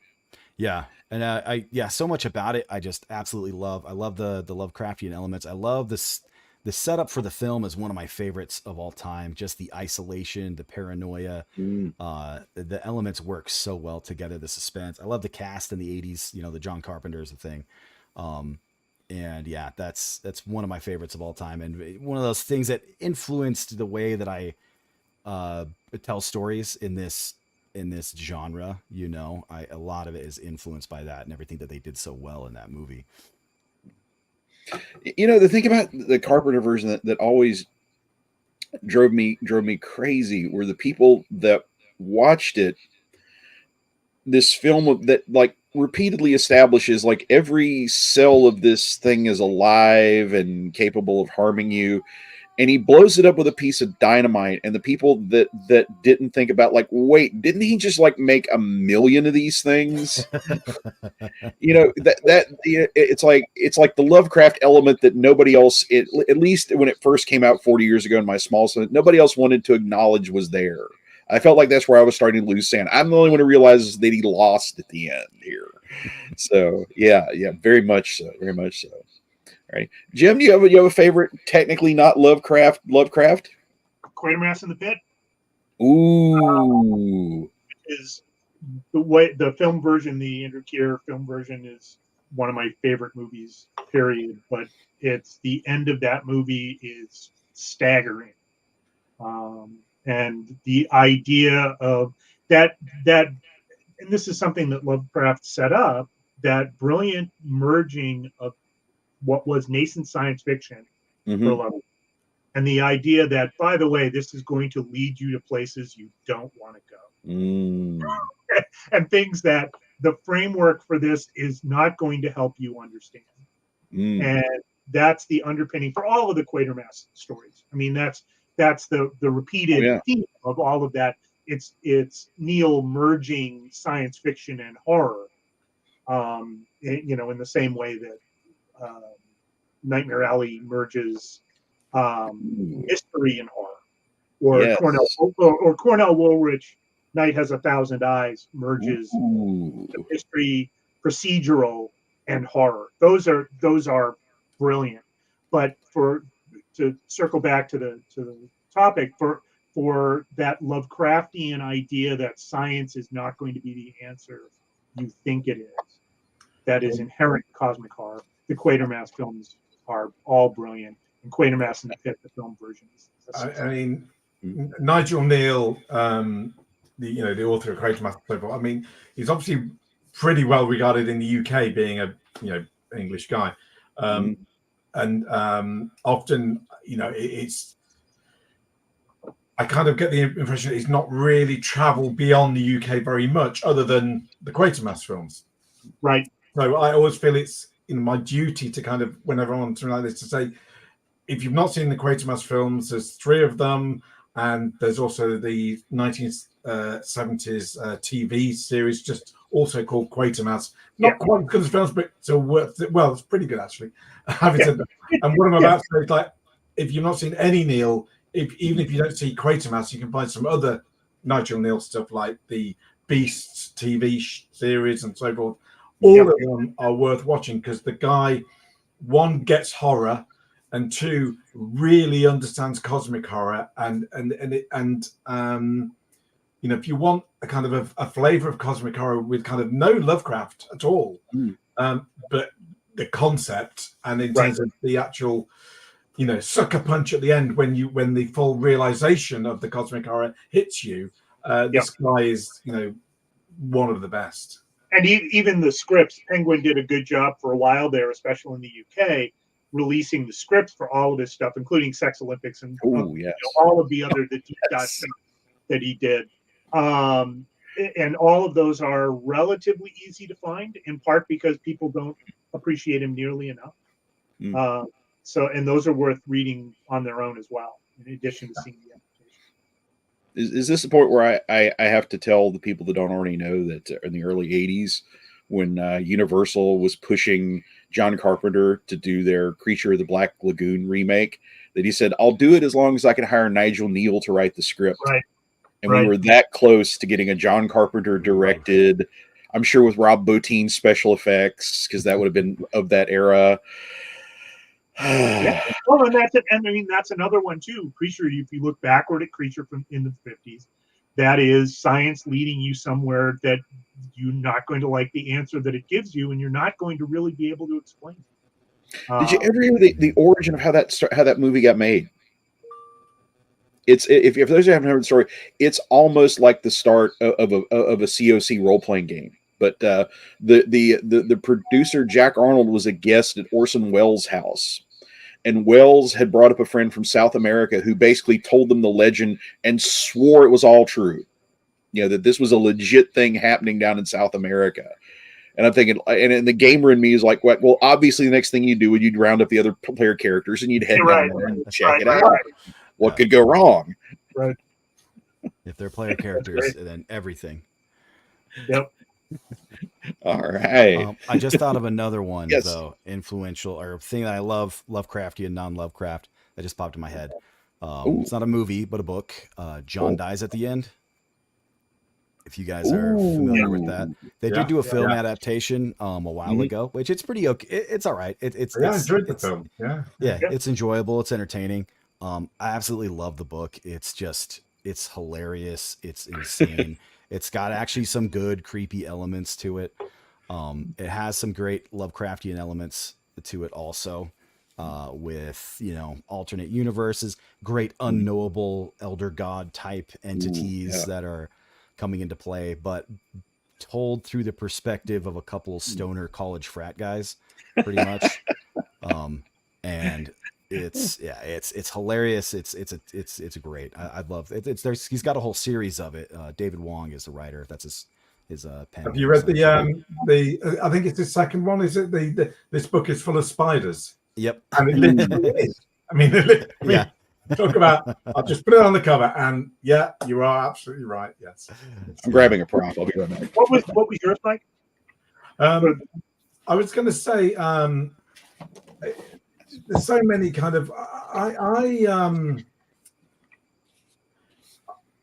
yeah, and so much about it I just absolutely love. I love the Lovecraftian elements. I love this. The setup for the film is one of my favorites of all time. Just the isolation, the paranoia, Mm. the elements work so well together. The suspense. I love the cast in the '80s. The John Carpenter is a thing, um, and yeah, that's one of my favorites of all time, and one of those things that influenced the way that I tell stories in this genre. A lot of it is influenced by that and everything that they did so well in that movie. The thing about the Carpenter version that always drove me crazy were the people that watched it. This film that like repeatedly establishes like every cell of this thing is alive and capable of harming you, and he blows it up with a piece of dynamite, and the people that didn't think about, like, wait, didn't he just like make 1,000,000 of these things? It's like the Lovecraft element that nobody else, at least when it first came out 40 years ago in my small son, nobody else wanted to acknowledge was there. I felt like that's where I was starting to lose sand. I'm the only one who realizes that he lost at the end here. So yeah, very much so, very much so. All right, Jim, do you have a favorite technically not Lovecraft? Quatermass in the Pit Ooh, is the film version, the Andrew Keir film version, is one of my favorite movies, period. But it's the end of that movie is staggering. And the idea of that, and this is something that Lovecraft set up, that brilliant merging of what was nascent science fiction for mm-hmm. Lovecraft. And the idea that, by the way, this is going to lead you to places you don't want to go. And things that the framework for this is not going to help you understand. And that's the underpinning for all of the Quatermass stories. I mean, that's the repeated theme of all of that. It's Neil merging science fiction and horror, in the same way that Nightmare Alley merges mystery and horror, or Yes. Cornell Woolrich, Night Has 1,000 Eyes merges the mystery, procedural, and horror. Those are brilliant. But to circle back to the topic, for that Lovecraftian idea that science is not going to be the answer you think it is, that is inherent in cosmic horror. The Quatermass films are all brilliant, and Quatermass in the Pit, the film version, is I mean, Nigel Neal, the author of Quatermass, I mean, he's obviously pretty well regarded in the UK, being a English guy, and often it's. I kind of get the impression that he's not really travelled beyond the UK very much, other than the Quatermass films. Right. So I always feel it's my duty to kind of, whenever I'm on something like this, to say, if you've not seen the Quatermass films, there's 3 of them, and there's also the 1970s TV series, just also called Quatermass. Not quite as good as films, but so worth it. Well, it's pretty good actually. Having said that, and what I'm about to say is, like, if you've not seen any Neil, even if you don't see Quatermass, you can find some other Nigel Neal stuff like the Beasts TV series and so forth. All of them are worth watching because the guy, 1, gets horror, and 2, really understands cosmic horror, and you know, if you want a kind of a flavor of cosmic horror with kind of no Lovecraft at all, but the concept, and in terms of the actual, you know, sucker punch at the end when the full realization of the cosmic horror hits you, this guy is, you know, one of the best. And even the scripts, Penguin did a good job for a while there, especially in the UK, releasing the scripts for all of this stuff, including Sex Olympics and all of the other the deep dive stuff that he did. And all of those are relatively easy to find, in part because people don't appreciate him nearly enough. So, and those are worth reading on their own as well, in addition to seeing the adaptation. Is this the point where I have to tell the people that don't already know that in the early 80s, when Universal was pushing John Carpenter to do their Creature of the Black Lagoon remake, that he said, I'll do it as long as I can hire Nigel Neal to write the script. Right. And we were that close to getting a John Carpenter directed, I'm sure with Rob Bottin's special effects, because that would have been of that era. Well, and I mean, that's another one too. Creature, if you look backward at Creature from in the 50s, that is science leading you somewhere that you're not going to like the answer that it gives you, and you're not going to really be able to explain. Did you ever hear the origin of how that movie got made? It's if those who haven't heard the story, it's almost like the start of a COC role playing game. But the producer Jack Arnold was a guest at Orson Welles' house, and Welles had brought up a friend from South America who basically told them the legend and swore it was all true. You know, that this was a legit thing happening down in South America. And I'm thinking, and the gamer in me is like, what? Well, obviously, the next thing you do would you'd round up the other player characters and you'd head down there and check it out. What could go wrong? Right. If they're player characters, then everything. Yep. All right. I just thought of another one, though, influential or thing that I love, Lovecraftian, non-Lovecraft, that just popped in my head. It's not a movie, but a book. John Dies at the End. If you guys are familiar with that, they did do a film adaptation a while ago, which it's pretty okay. It's all right. I enjoyed the film. It's enjoyable. It's entertaining. I absolutely love the book. It's hilarious. It's insane. It's got actually some good creepy elements to it. It has some great Lovecraftian elements to it also, with, you know, alternate universes, great unknowable elder god type entities that are coming into play, but told through the perspective of a couple stoner college frat guys, pretty much. And it's hilarious. It's great. I love it. He's got a whole series of it. David Wong is the writer. That's his pen. Have you read the I think it's the second one? Is it this book is full of spiders? Yep. And it literally is. I mean, talk about, I'll just put it on the cover, and you are absolutely right. Yes. I'm grabbing a Prof. I'll be right back. What was yours, Mike? I was going to say, there's so many kind of,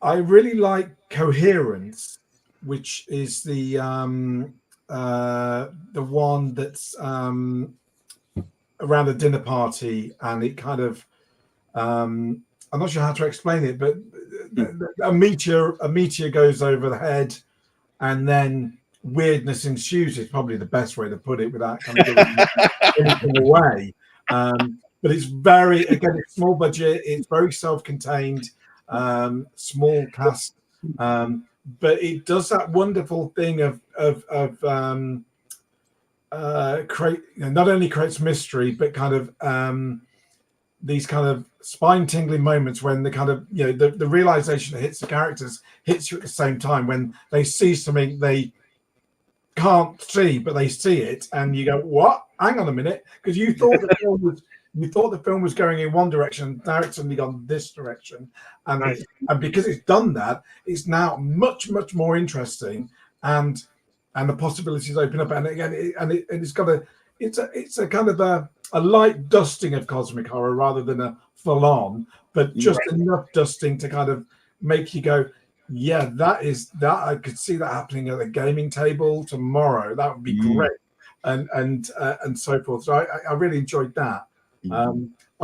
I really like Coherence, which is the one that's around a dinner party, and it kind of, I'm not sure how to explain it, but a meteor goes over the head, and then weirdness ensues. Is probably the best way to put it without kind of giving anything away. But it's it's small budget. It's very self-contained, small cast, but it does that wonderful thing of not only creates mystery, but kind of these kind of spine-tingling moments when the kind of, you know, the realization that hits the characters hits you at the same time, when they see something they can't see, but they see it, and you go, "What? Hang on a minute," because you thought the film was going in one direction, now it's suddenly gone this direction, and because it's done that, it's now much more interesting, and the possibilities open up, and again, it's a kind of a light dusting of cosmic horror rather than a full on, but just enough dusting to kind of make you go, yeah, that I could see that happening at a gaming table tomorrow. That would be great, and so forth. So I really enjoyed that. I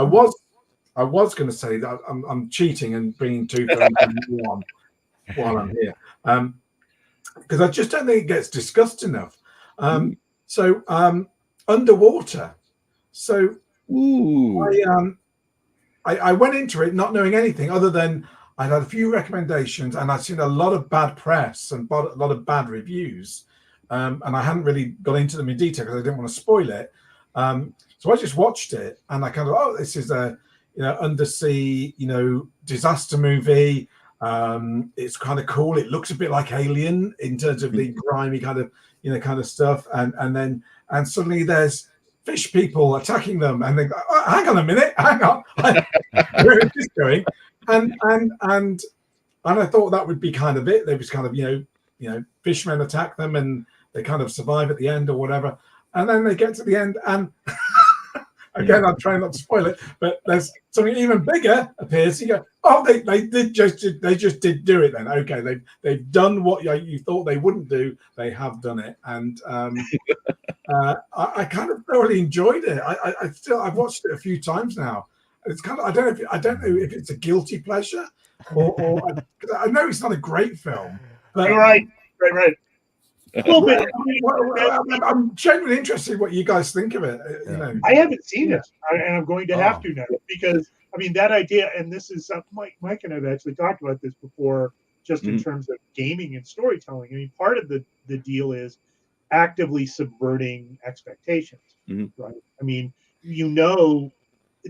was going to say that I'm cheating and bringing two films in one. while I'm here, because I just don't think it gets discussed enough. So underwater. So I went into it not knowing anything other than I'd had a few recommendations and I'd seen a lot of bad press and a lot of bad reviews, and I hadn't really got into them in detail because I didn't want to spoil it. So I just watched it and I kind of, this is a undersea disaster movie. It's kind of cool. It looks a bit like Alien in terms of the grimy kind of stuff, and suddenly there's fish people attacking them, and they go, oh, hang on a minute, hang on, where is this going? And I thought that would be kind of it. There was kind of fishmen attack them, and they kind of survive at the end or whatever. And then they get to the end, and again, I'm trying not to spoil it, but there's something even bigger appears. You go, oh, they just did do it then. Okay, they've done what you thought they wouldn't do. They have done it, and I kind of thoroughly enjoyed it. I've watched it a few times now. It's kind of I don't know if it's a guilty pleasure or I know it's not a great film. But, You're right. Well, but I'm genuinely interested in what you guys think of it. I haven't seen it, and I'm going to have to now, because I mean that idea, and this is Mike and I've actually talked about this before, just in terms of gaming and storytelling. I mean, part of the deal is actively subverting expectations, right? I mean,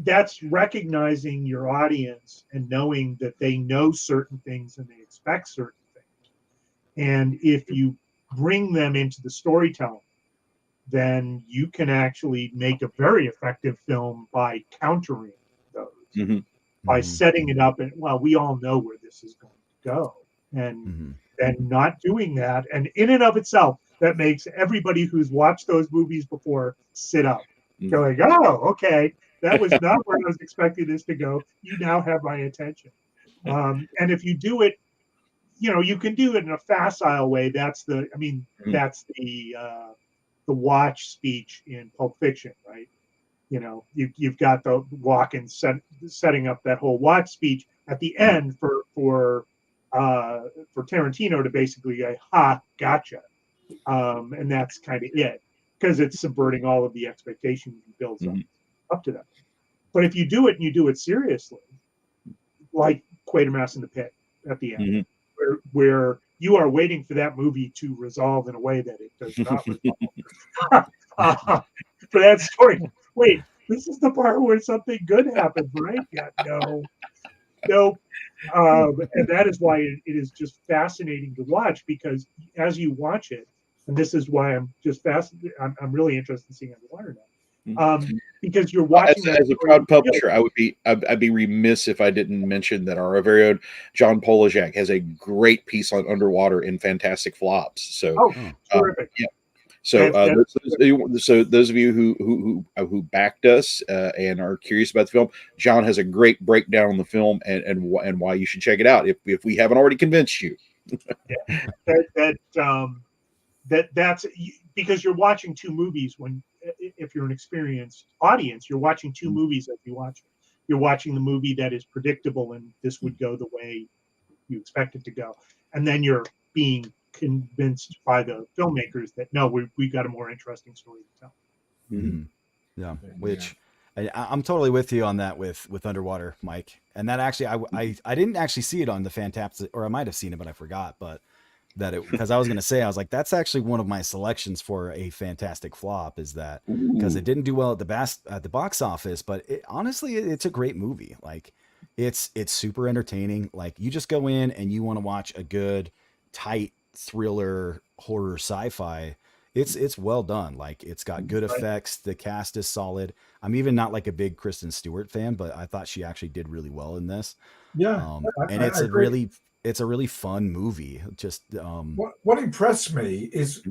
that's recognizing your audience and knowing that they know certain things and they expect certain things, and if you bring them into the storytelling, then you can actually make a very effective film by countering those, by setting it up. And well, we all know where this is going to go, and not doing that. And in and of itself, that makes everybody who's watched those movies before sit up, going, oh, okay, that was not where I was expecting this to go. You now have my attention. And if you do it, you can do it in a facile way. That's the watch speech in Pulp Fiction, right? You've got the Walken setting up that whole watch speech at the end for Tarantino to basically go, ha, gotcha. And that's kind of it, because it's subverting all of the expectations he builds up to that. But if you do it and you do it seriously, like Quatermass in the Pit at the end, where you are waiting for that movie to resolve in a way that it does not resolve. For that story, wait, this is the part where something good happens, right? Yeah, no. And that is why it is just fascinating to watch, because as you watch it, and this is why I'm just fascinated, I'm really interested in seeing Underwater now. Because you're watching as a proud publisher, I'd be remiss if I didn't mention that our very own John Polajak has a great piece on underwater in Fantastic Flops. So, terrific. Yeah. So, those of you who backed us and are curious about the film, John has a great breakdown on the film and why you should check it out if we haven't already convinced you. That's because you're watching two movies. If you're an experienced audience, you're watching two movies as you watch it. You're watching the movie that is predictable and this would go the way you expect it to go, and then you're being convinced by the filmmakers that no, we got a more interesting story to tell. Yeah, which I'm totally with you on that with Underwater, Mike. And that actually, I didn't actually see it on the Fantastic, or I might have seen it, but I forgot. But because I was going to say, I was like, that's actually one of my selections for a Fantastic Flop, is that because it didn't do well at the box office, but honestly, it's a great movie. Like it's super entertaining. Like you just go in and you want to watch a good, tight thriller horror sci-fi. It's well done. Like it's got good effects. The cast is solid. I'm even not like a big Kristen Stewart fan, but I thought she actually did really well in this. Yeah. And it's a really fun movie. Just what impressed me is,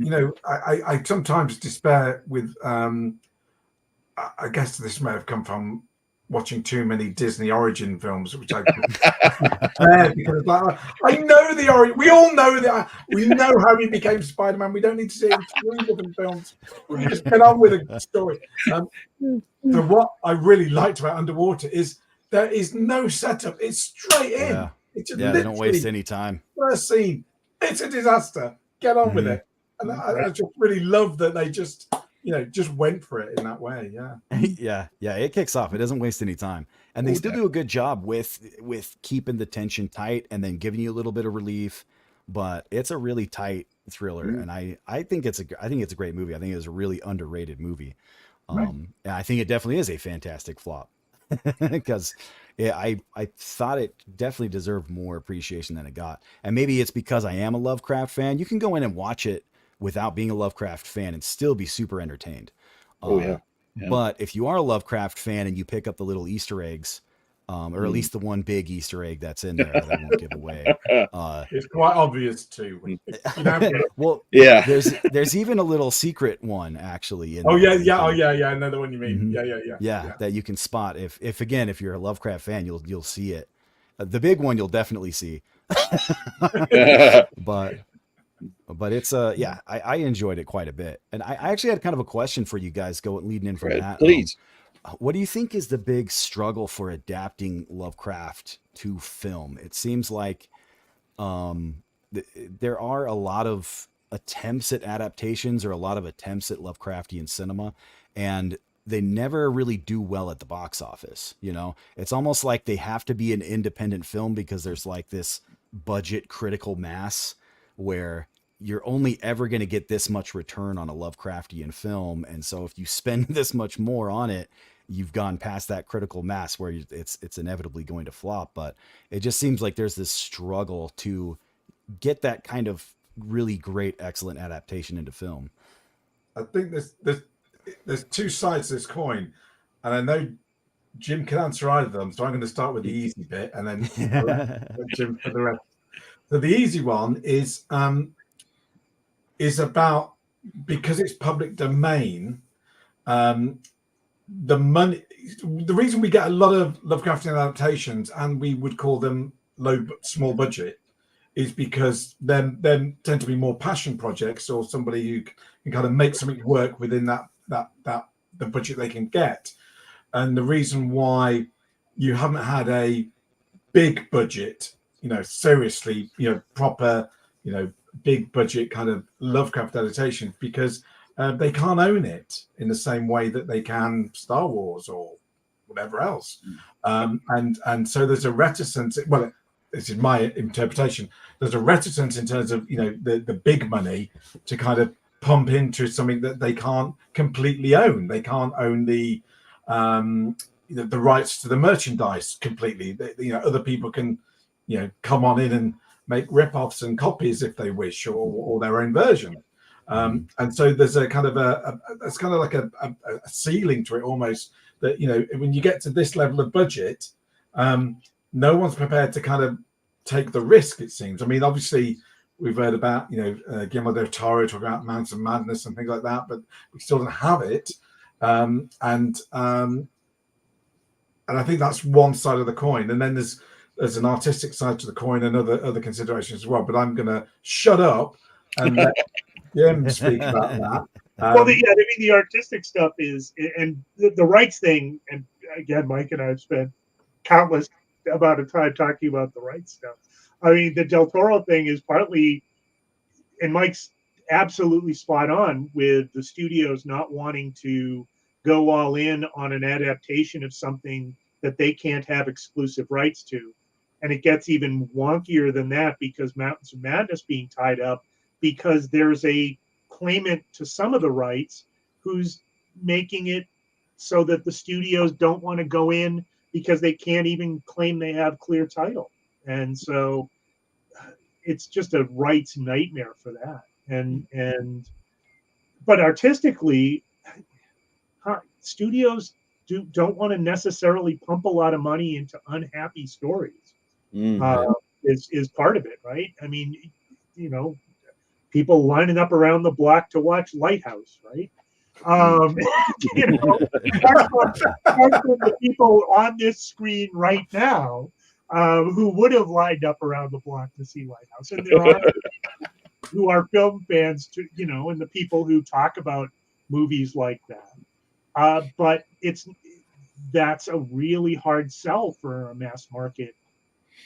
I sometimes despair with I guess this may have come from watching too many Disney origin films, which I because I know the origin. We all know that. We know how he became Spider-Man. We don't need to see it in 3 different films. We just get on with a story. So what I really liked about Underwater is there is no setup. It's straight in. Yeah, they don't waste any time. first scene, it's a disaster. Get on with it. And I just really love that they just, just went for it in that way. Yeah. yeah, it kicks off. It doesn't waste any time, and they still do a good job with keeping the tension tight and then giving you a little bit of relief. But it's a really tight thriller, and I think it's a great movie. I think it's a really underrated movie. And I think it definitely is a fantastic flop because I thought it definitely deserved more appreciation than it got. And maybe it's because I am a Lovecraft fan. You can go in and watch it without being a Lovecraft fan and still be super entertained. Yeah. But if you are a Lovecraft fan and you pick up the little Easter eggs, or at least the one big Easter egg that's in there that I won't give away. It's quite obvious too. Well, yeah. There's even a little secret one actually. I know the one you mean. Yeah, that you can spot if you're a Lovecraft fan, you'll see it. The big one you'll definitely see. But it's I enjoyed it quite a bit, and I actually had kind of a question for you guys leading in from that. Please. What do you think is the big struggle for adapting Lovecraft to film? It seems like there are a lot of attempts at adaptations or a lot of attempts at Lovecraftian cinema, and they never really do well at the box office. It's almost like they have to be an independent film because there's like this budget critical mass where you're only ever going to get this much return on a Lovecraftian film. And so if you spend this much more on it, you've gone past that critical mass where it's inevitably going to flop. But it just seems like there's this struggle to get that kind of really great, excellent adaptation into film. I think there's two sides to this coin, and I know Jim can answer either of them. So I'm going to start with the easy bit and then Jim for the rest. So the easy one is about, because it's public domain, the reason we get a lot of Lovecraftian adaptations, and we would call them small budget, is because them tend to be more passion projects, or somebody who can kind of make something work within the budget they can get. And the reason why you haven't had a big budget, seriously, proper, big budget kind of Lovecraft adaptation, because they can't own it in the same way that they can Star Wars or whatever else. And so there's a reticence. Well, this is my interpretation. There's a reticence in terms of, the big money to kind of pump into something that they can't completely own. They can't own the rights to the merchandise completely. Other people can, come on in and make rip-offs and copies if they wish, or their own version. And so there's a kind of it's kind of like a ceiling to it almost, that, when you get to this level of budget, no one's prepared to kind of take the risk, it seems. I mean, obviously, we've heard about, Guillermo del Toro talking about Mountains of Madness and things like that, but we still don't have it. And I think that's one side of the coin. And then there's an artistic side to the coin and other considerations as well. But I'm going to shut up and let Jim speak about that. The artistic stuff is, and the rights thing, and again, Mike and I have spent countless amount of time talking about the rights stuff. I mean, the Del Toro thing is partly, and Mike's absolutely spot on with the studios not wanting to go all in on an adaptation of something that they can't have exclusive rights to. And it gets even wonkier than that, because Mountains of Madness being tied up, because there's a claimant to some of the rights who's making it so that the studios don't want to go in because they can't even claim they have clear title. And so it's just a rights nightmare for that. But artistically, studios don't want to necessarily pump a lot of money into unhappy stories. Is part of it, right? I mean, people lining up around the block to watch Lighthouse, right? Apart from the people on this screen right now who would have lined up around the block to see Lighthouse, and there are who are film fans, and the people who talk about movies like that. But that's a really hard sell for a mass market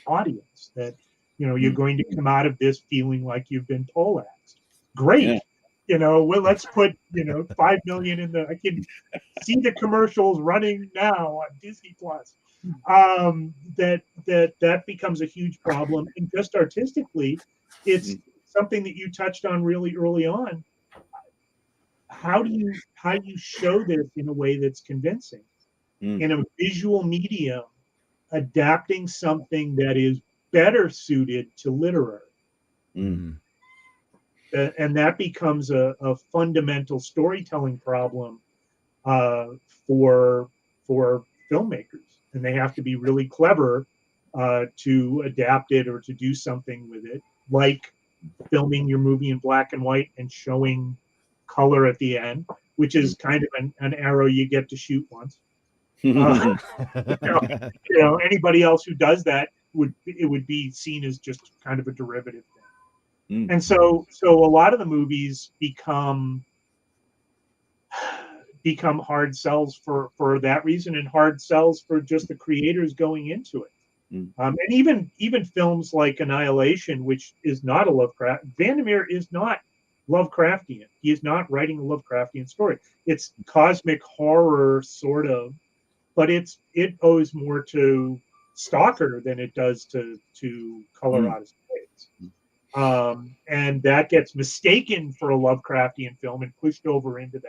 audience, that You're going to come out of this feeling like you've been poleaxed. Great. Yeah. Well, let's put, 5 million in I can see the commercials running now on Disney Plus. That becomes a huge problem. And just artistically, it's something that you touched on really early on. How do you show this in a way that's convincing? In a visual medium, adapting something that is better suited to literary. And that becomes a fundamental storytelling problem for filmmakers, and they have to be really clever to adapt it or to do something with it, like filming your movie in black and white and showing color at the end, which is kind of an arrow you get to shoot once. Anybody else who does that would be seen as just kind of a derivative thing. And so a lot of the movies become hard sells for that reason, and hard sells for just the creators going into it. And even films like Annihilation, which is not a Lovecraft, Vandermeer is not Lovecraftian. He is not writing a Lovecraftian story. It's cosmic horror, sort of, but it owes more to Stalker than it does to Colorado Space. And that gets mistaken for a Lovecraftian film and pushed over into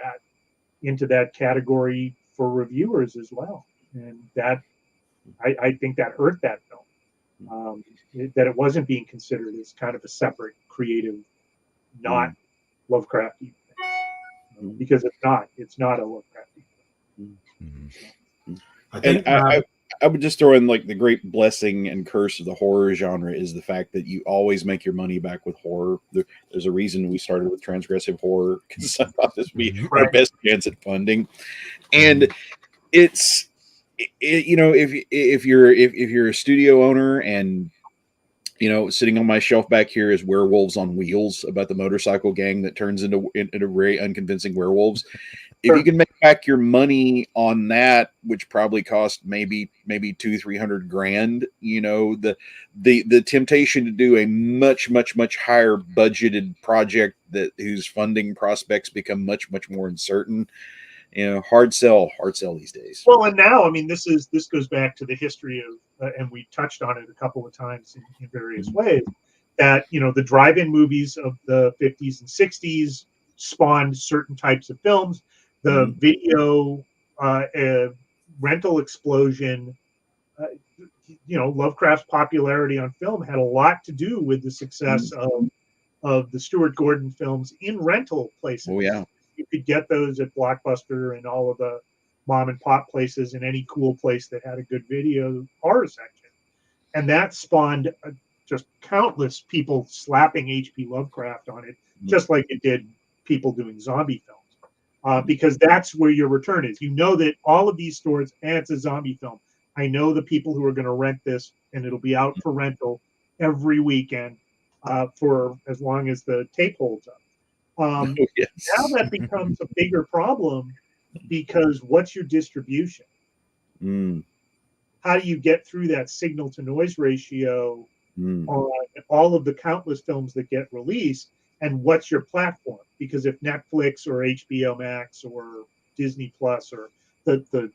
that category for reviewers as well. And that I think that hurt that film. That it wasn't being considered as kind of a separate, creative, not Lovecraftian thing. Because it's not a Lovecraftian film. I think I would just throw in, like, the great blessing and curse of the horror genre is the fact that you always make your money back with horror. There's a reason we started with transgressive horror, because I thought this would be our best chance at funding. And it's, if you're a studio owner, and sitting on my shelf back here is Werewolves on Wheels, about the motorcycle gang that turns into very unconvincing werewolves. If you can make back your money on that, which probably cost maybe $200,000-300,000, the temptation to do a much higher budgeted project whose funding prospects become much more uncertain. Hard sell these days. Well, and now, I mean, this goes back to the history of, and we touched on it a couple of times in various ways, that the drive-in movies of the 50s and 60s spawned certain types of films. The video rental explosion, Lovecraft's popularity on film had a lot to do with the success of the Stuart Gordon films in rental places. Oh, yeah. You could get those at Blockbuster and all of the mom and pop places, and any cool place that had a good video horror section. And that spawned just countless people slapping H.P. Lovecraft on it, just like it did people doing zombie films. Because that's where your return is. That all of these stores, it's a zombie film. I know the people who are going to rent this, and it'll be out for rental every weekend for as long as the tape holds up. Yes. Now that becomes a bigger problem, because what's your distribution? How do you get through that signal to noise ratio on all of the countless films that get released? And what's your platform? Because if Netflix or HBO Max or Disney Plus or the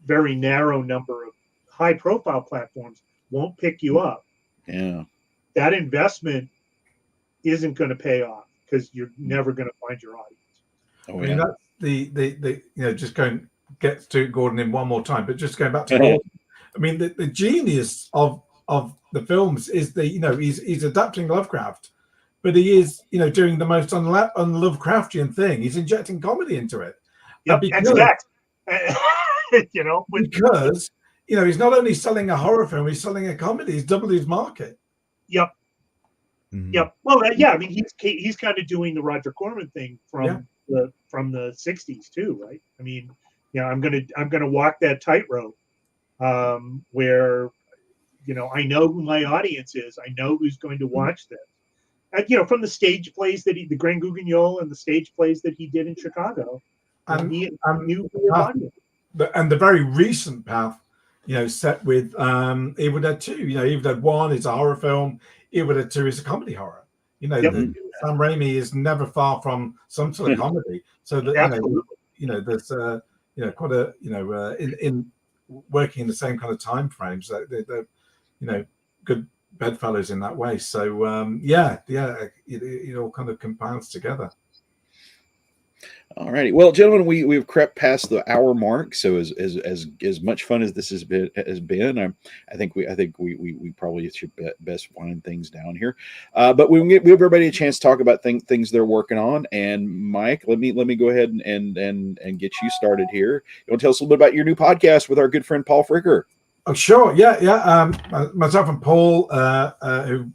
very narrow number of high profile platforms won't pick you up, that investment isn't going to pay off, because you're never going to find your audience. I mean, that's the just going get to Gordon in one more time, but just going back to Gordon. I mean, the genius of the films is he's adapting Lovecraft, but he is doing the most un-Lovecraftian thing. He's injecting comedy into it. Yep, because he's not only selling a horror film, he's selling a comedy. He's doubled his market. Yep. Yep. Well, I mean, he's kind of doing the Roger Corman thing from the 60s too, right? I mean, I'm gonna walk that tightrope where I know who my audience is. I know who's going to watch this. And, from the stage plays that the Grand Guignol and the stage plays that he did in Chicago, and he knew who his audience. And the very recent path, set with Evil Dead 2. Evil Dead 1 is a horror film. Evil Dead 2 is a comedy horror. You know, Yep. Sam Raimi is never far from some sort of comedy. So that there's quite a in working in the same kind of time frames. They're good bedfellows in that way. So it all kind of compounds together. All righty. Well, gentlemen, we've crept past the hour mark. So as much fun as this has been, I think we probably should best wind things down here. But we give everybody a chance to talk about things they're working on. And Mike, let me go ahead and get you started here. You want to tell us a little bit about your new podcast with our good friend Paul Fricker? Oh, sure. Yeah. Myself and Paul, who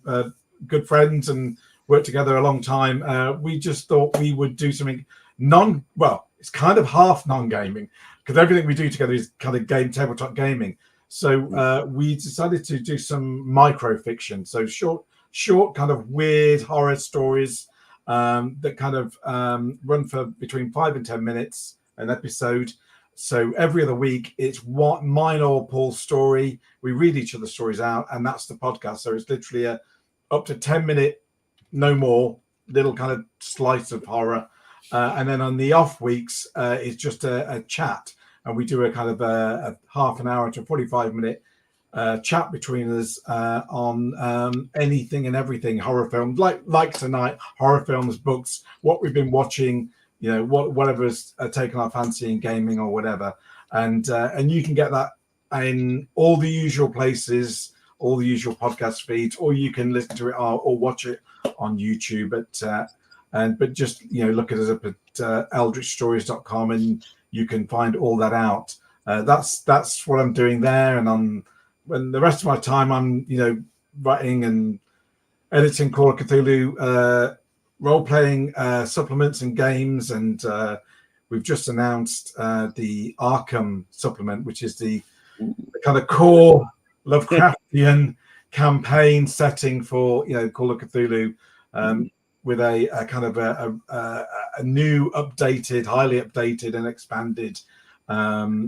good friends and worked together a long time. We just thought we would do something it's kind of half non-gaming, because everything we do together is kind of tabletop gaming. So we decided to do some micro fiction, so short kind of weird horror stories that kind of run for between 5 and 10 minutes an episode. So every other week, it's mine or Paul's story. We read each other's stories out, and that's the podcast. So it's literally a up to 10-minute, no more, little kind of slice of horror. And then on the off weeks, it's just a chat. And we do a kind of a half an hour to 45-minute chat between us on anything and everything horror films, like tonight, horror films, books, what we've been watching, whatever's taken our fancy in gaming or whatever. And you can get that in all the usual places, all the usual podcast feeds, or you can listen to it or watch it on YouTube. But just look at us up at eldritchstories.com, and you can find all that out. That's what I'm doing there. And when the rest of my time, I'm writing and editing Call of Cthulhu role-playing supplements and games. And we've just announced the Arkham supplement, which is the kind of core Lovecraftian campaign setting for Call of Cthulhu. With a kind of a new, updated, highly updated and expanded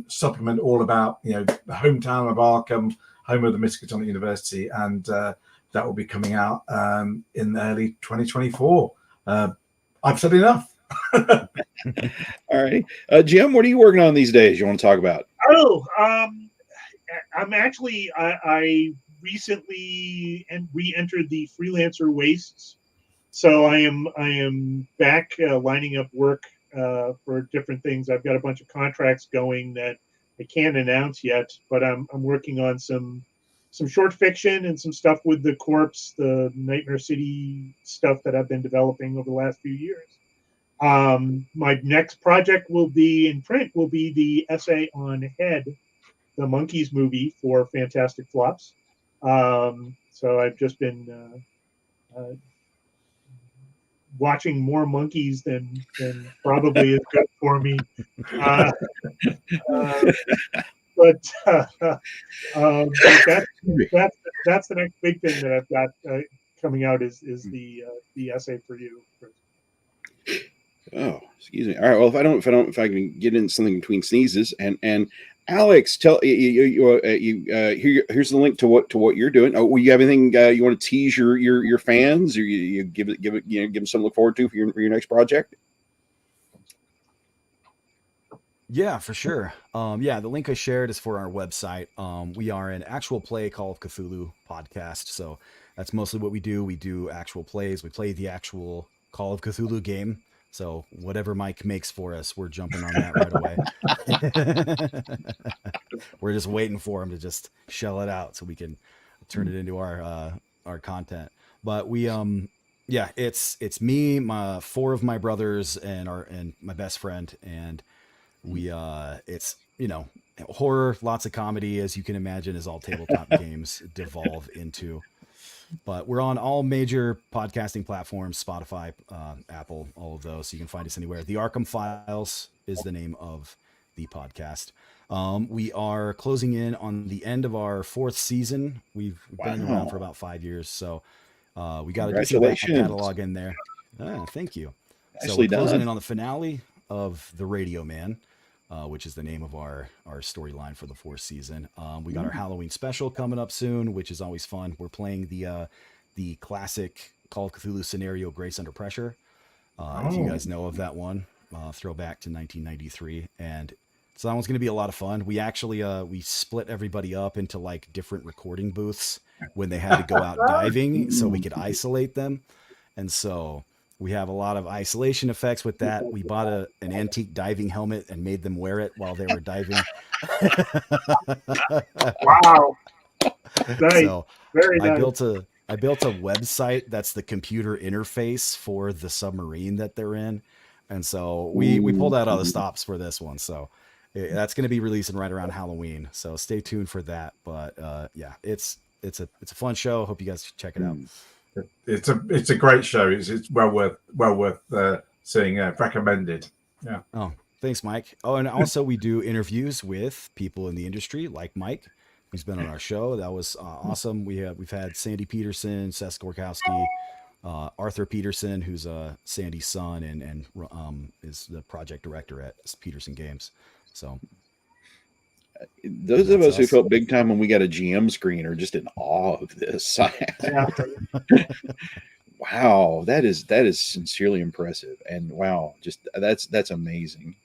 supplement all about the hometown of Arkham, home of the Miskatonic University, and that will be coming out in early 2024. I've said enough. All right, Jim, what are you working on these days? You want to talk about? I'm actually I recently re-entered the freelancer wastes. So I am back lining up work for different things. I've got a bunch of contracts going that I can't announce yet, but I'm working on some short fiction and some stuff with the Corpse, the Nightmare City stuff that I've been developing over the last few years. My next project will be in print, will be the essay on Head, the Monkeys movie for Fantastic Flops. So I've just been watching more monkeys than probably is good for me. But that's the next big thing that I've got coming out is the essay for you. Oh, excuse me. All right. Well, if I can get in something between sneezes, and Alex, tell here's the link to what you're doing. Oh, you have anything you want to tease your fans, or you give them something to look forward to for your next project? Yeah, for sure. The link I shared is for our website. We are an actual play Call of Cthulhu podcast, so that's mostly what we do. We do actual plays. We play the actual Call of Cthulhu game. So whatever Mike makes for us, we're jumping on that right away. We're just waiting for him to just shell it out so we can turn it into our content. But we it's me, my 4 of my brothers, and my best friend, and we it's horror, lots of comedy, as you can imagine, as all tabletop games devolve into. But we're on all major podcasting platforms, Spotify, Apple, all of those. So you can find us anywhere. The Arkham Files is the name of the podcast. We are closing in on the end of our 4th season. We've been around for about 5 years. So we got a decent catalog in there. Thank you. So we're closing in on the finale of The Radio Man, which is the name of our storyline for the 4th season. We got our Halloween special coming up soon, which is always fun. We're playing the the classic Call of Cthulhu scenario, Grace Under Pressure. If you guys know of that one, throwback to 1993. And so that one's going to be a lot of fun. We actually, we split everybody up into like different recording booths when they had to go out diving so we could isolate them. And so we have a lot of isolation effects with that. We bought an antique diving helmet and made them wear it while they were diving. Wow. Nice. So Very I nice. built a website that's the computer interface for the submarine that they're in. And so we pulled out all the stops for this one. So that's going to be releasing right around Halloween. So stay tuned for that. But yeah, it's a fun show. Hope you guys check it out. It's a great show. It's well worth seeing. Recommended. Yeah. Oh, thanks, Mike. Oh, and also we do interviews with people in the industry like Mike, who's been on our show. That was awesome. We've had Sandy Peterson, Seth Gorkowski, Arthur Peterson, who's Sandy's son and is the project director at Peterson Games. So those of us who felt big time when we got a GM screen are just in awe of this. Wow, that is sincerely impressive, and wow, just that's amazing.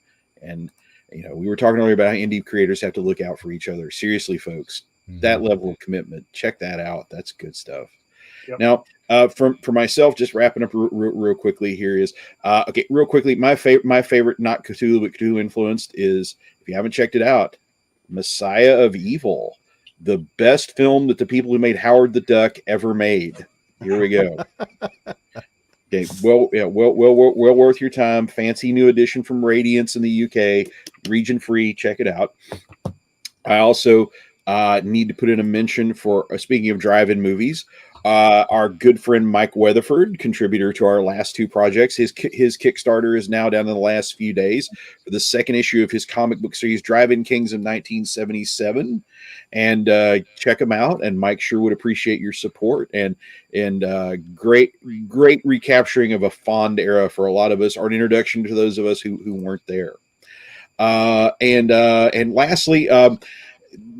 And you know, we were talking earlier about how indie creators have to look out for each other. Seriously, folks, that level of commitment, check that out. That's good stuff. Yep. Now, for myself, just wrapping up real quickly here is okay. Real quickly, my favorite, not Cthulhu but Cthulhu influenced, is, if you haven't checked it out, Messiah of Evil, the best film that the people who made Howard the Duck ever made. Here we go. Okay, well worth your time. Fancy new edition from Radiance in the UK, region free. Check it out. I also need to put in a mention for, speaking of drive-in movies, our good friend Mike Weatherford, contributor to our last two projects. His Kickstarter is now down in the last few days for the second issue of his comic book series, Drive-In Kings of 1977. And check him out. And Mike sure would appreciate your support. And great recapturing of a fond era for a lot of us, or an introduction to those of us who weren't there. And lastly,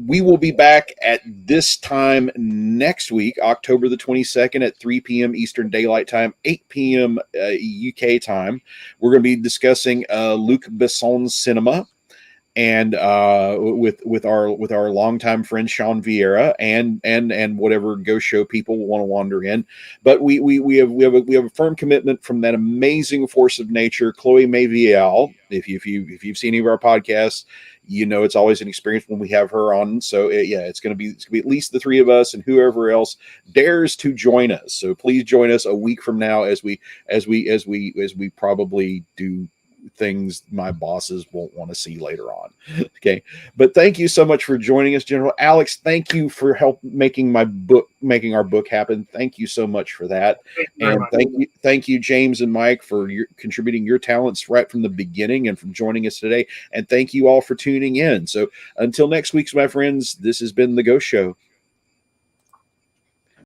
we will be back at this time next week, October the 22nd at 3 p.m. Eastern Daylight Time, 8 p.m. UK time. We're going to be discussing Luc Besson's cinema, and with our longtime friend Sean Vieira and whatever Ghost Show people want to wander in. But we have a firm commitment from that amazing force of nature, Chloe Mayviel. If you've seen any of our podcasts, you know it's always an experience when we have her on. So it's going to be at least the three of us, and whoever else dares to join us. So please join us a week from now as we probably do things my bosses won't want to see later on. Okay, but thank you so much for joining us, General Alex. Thank you for making our book happen. Thank you so much for that. And thank you, James and Mike, for contributing your talents right from the beginning and from joining us today. And thank you all for tuning in. So until next week, my friends, this has been The Ghost Show.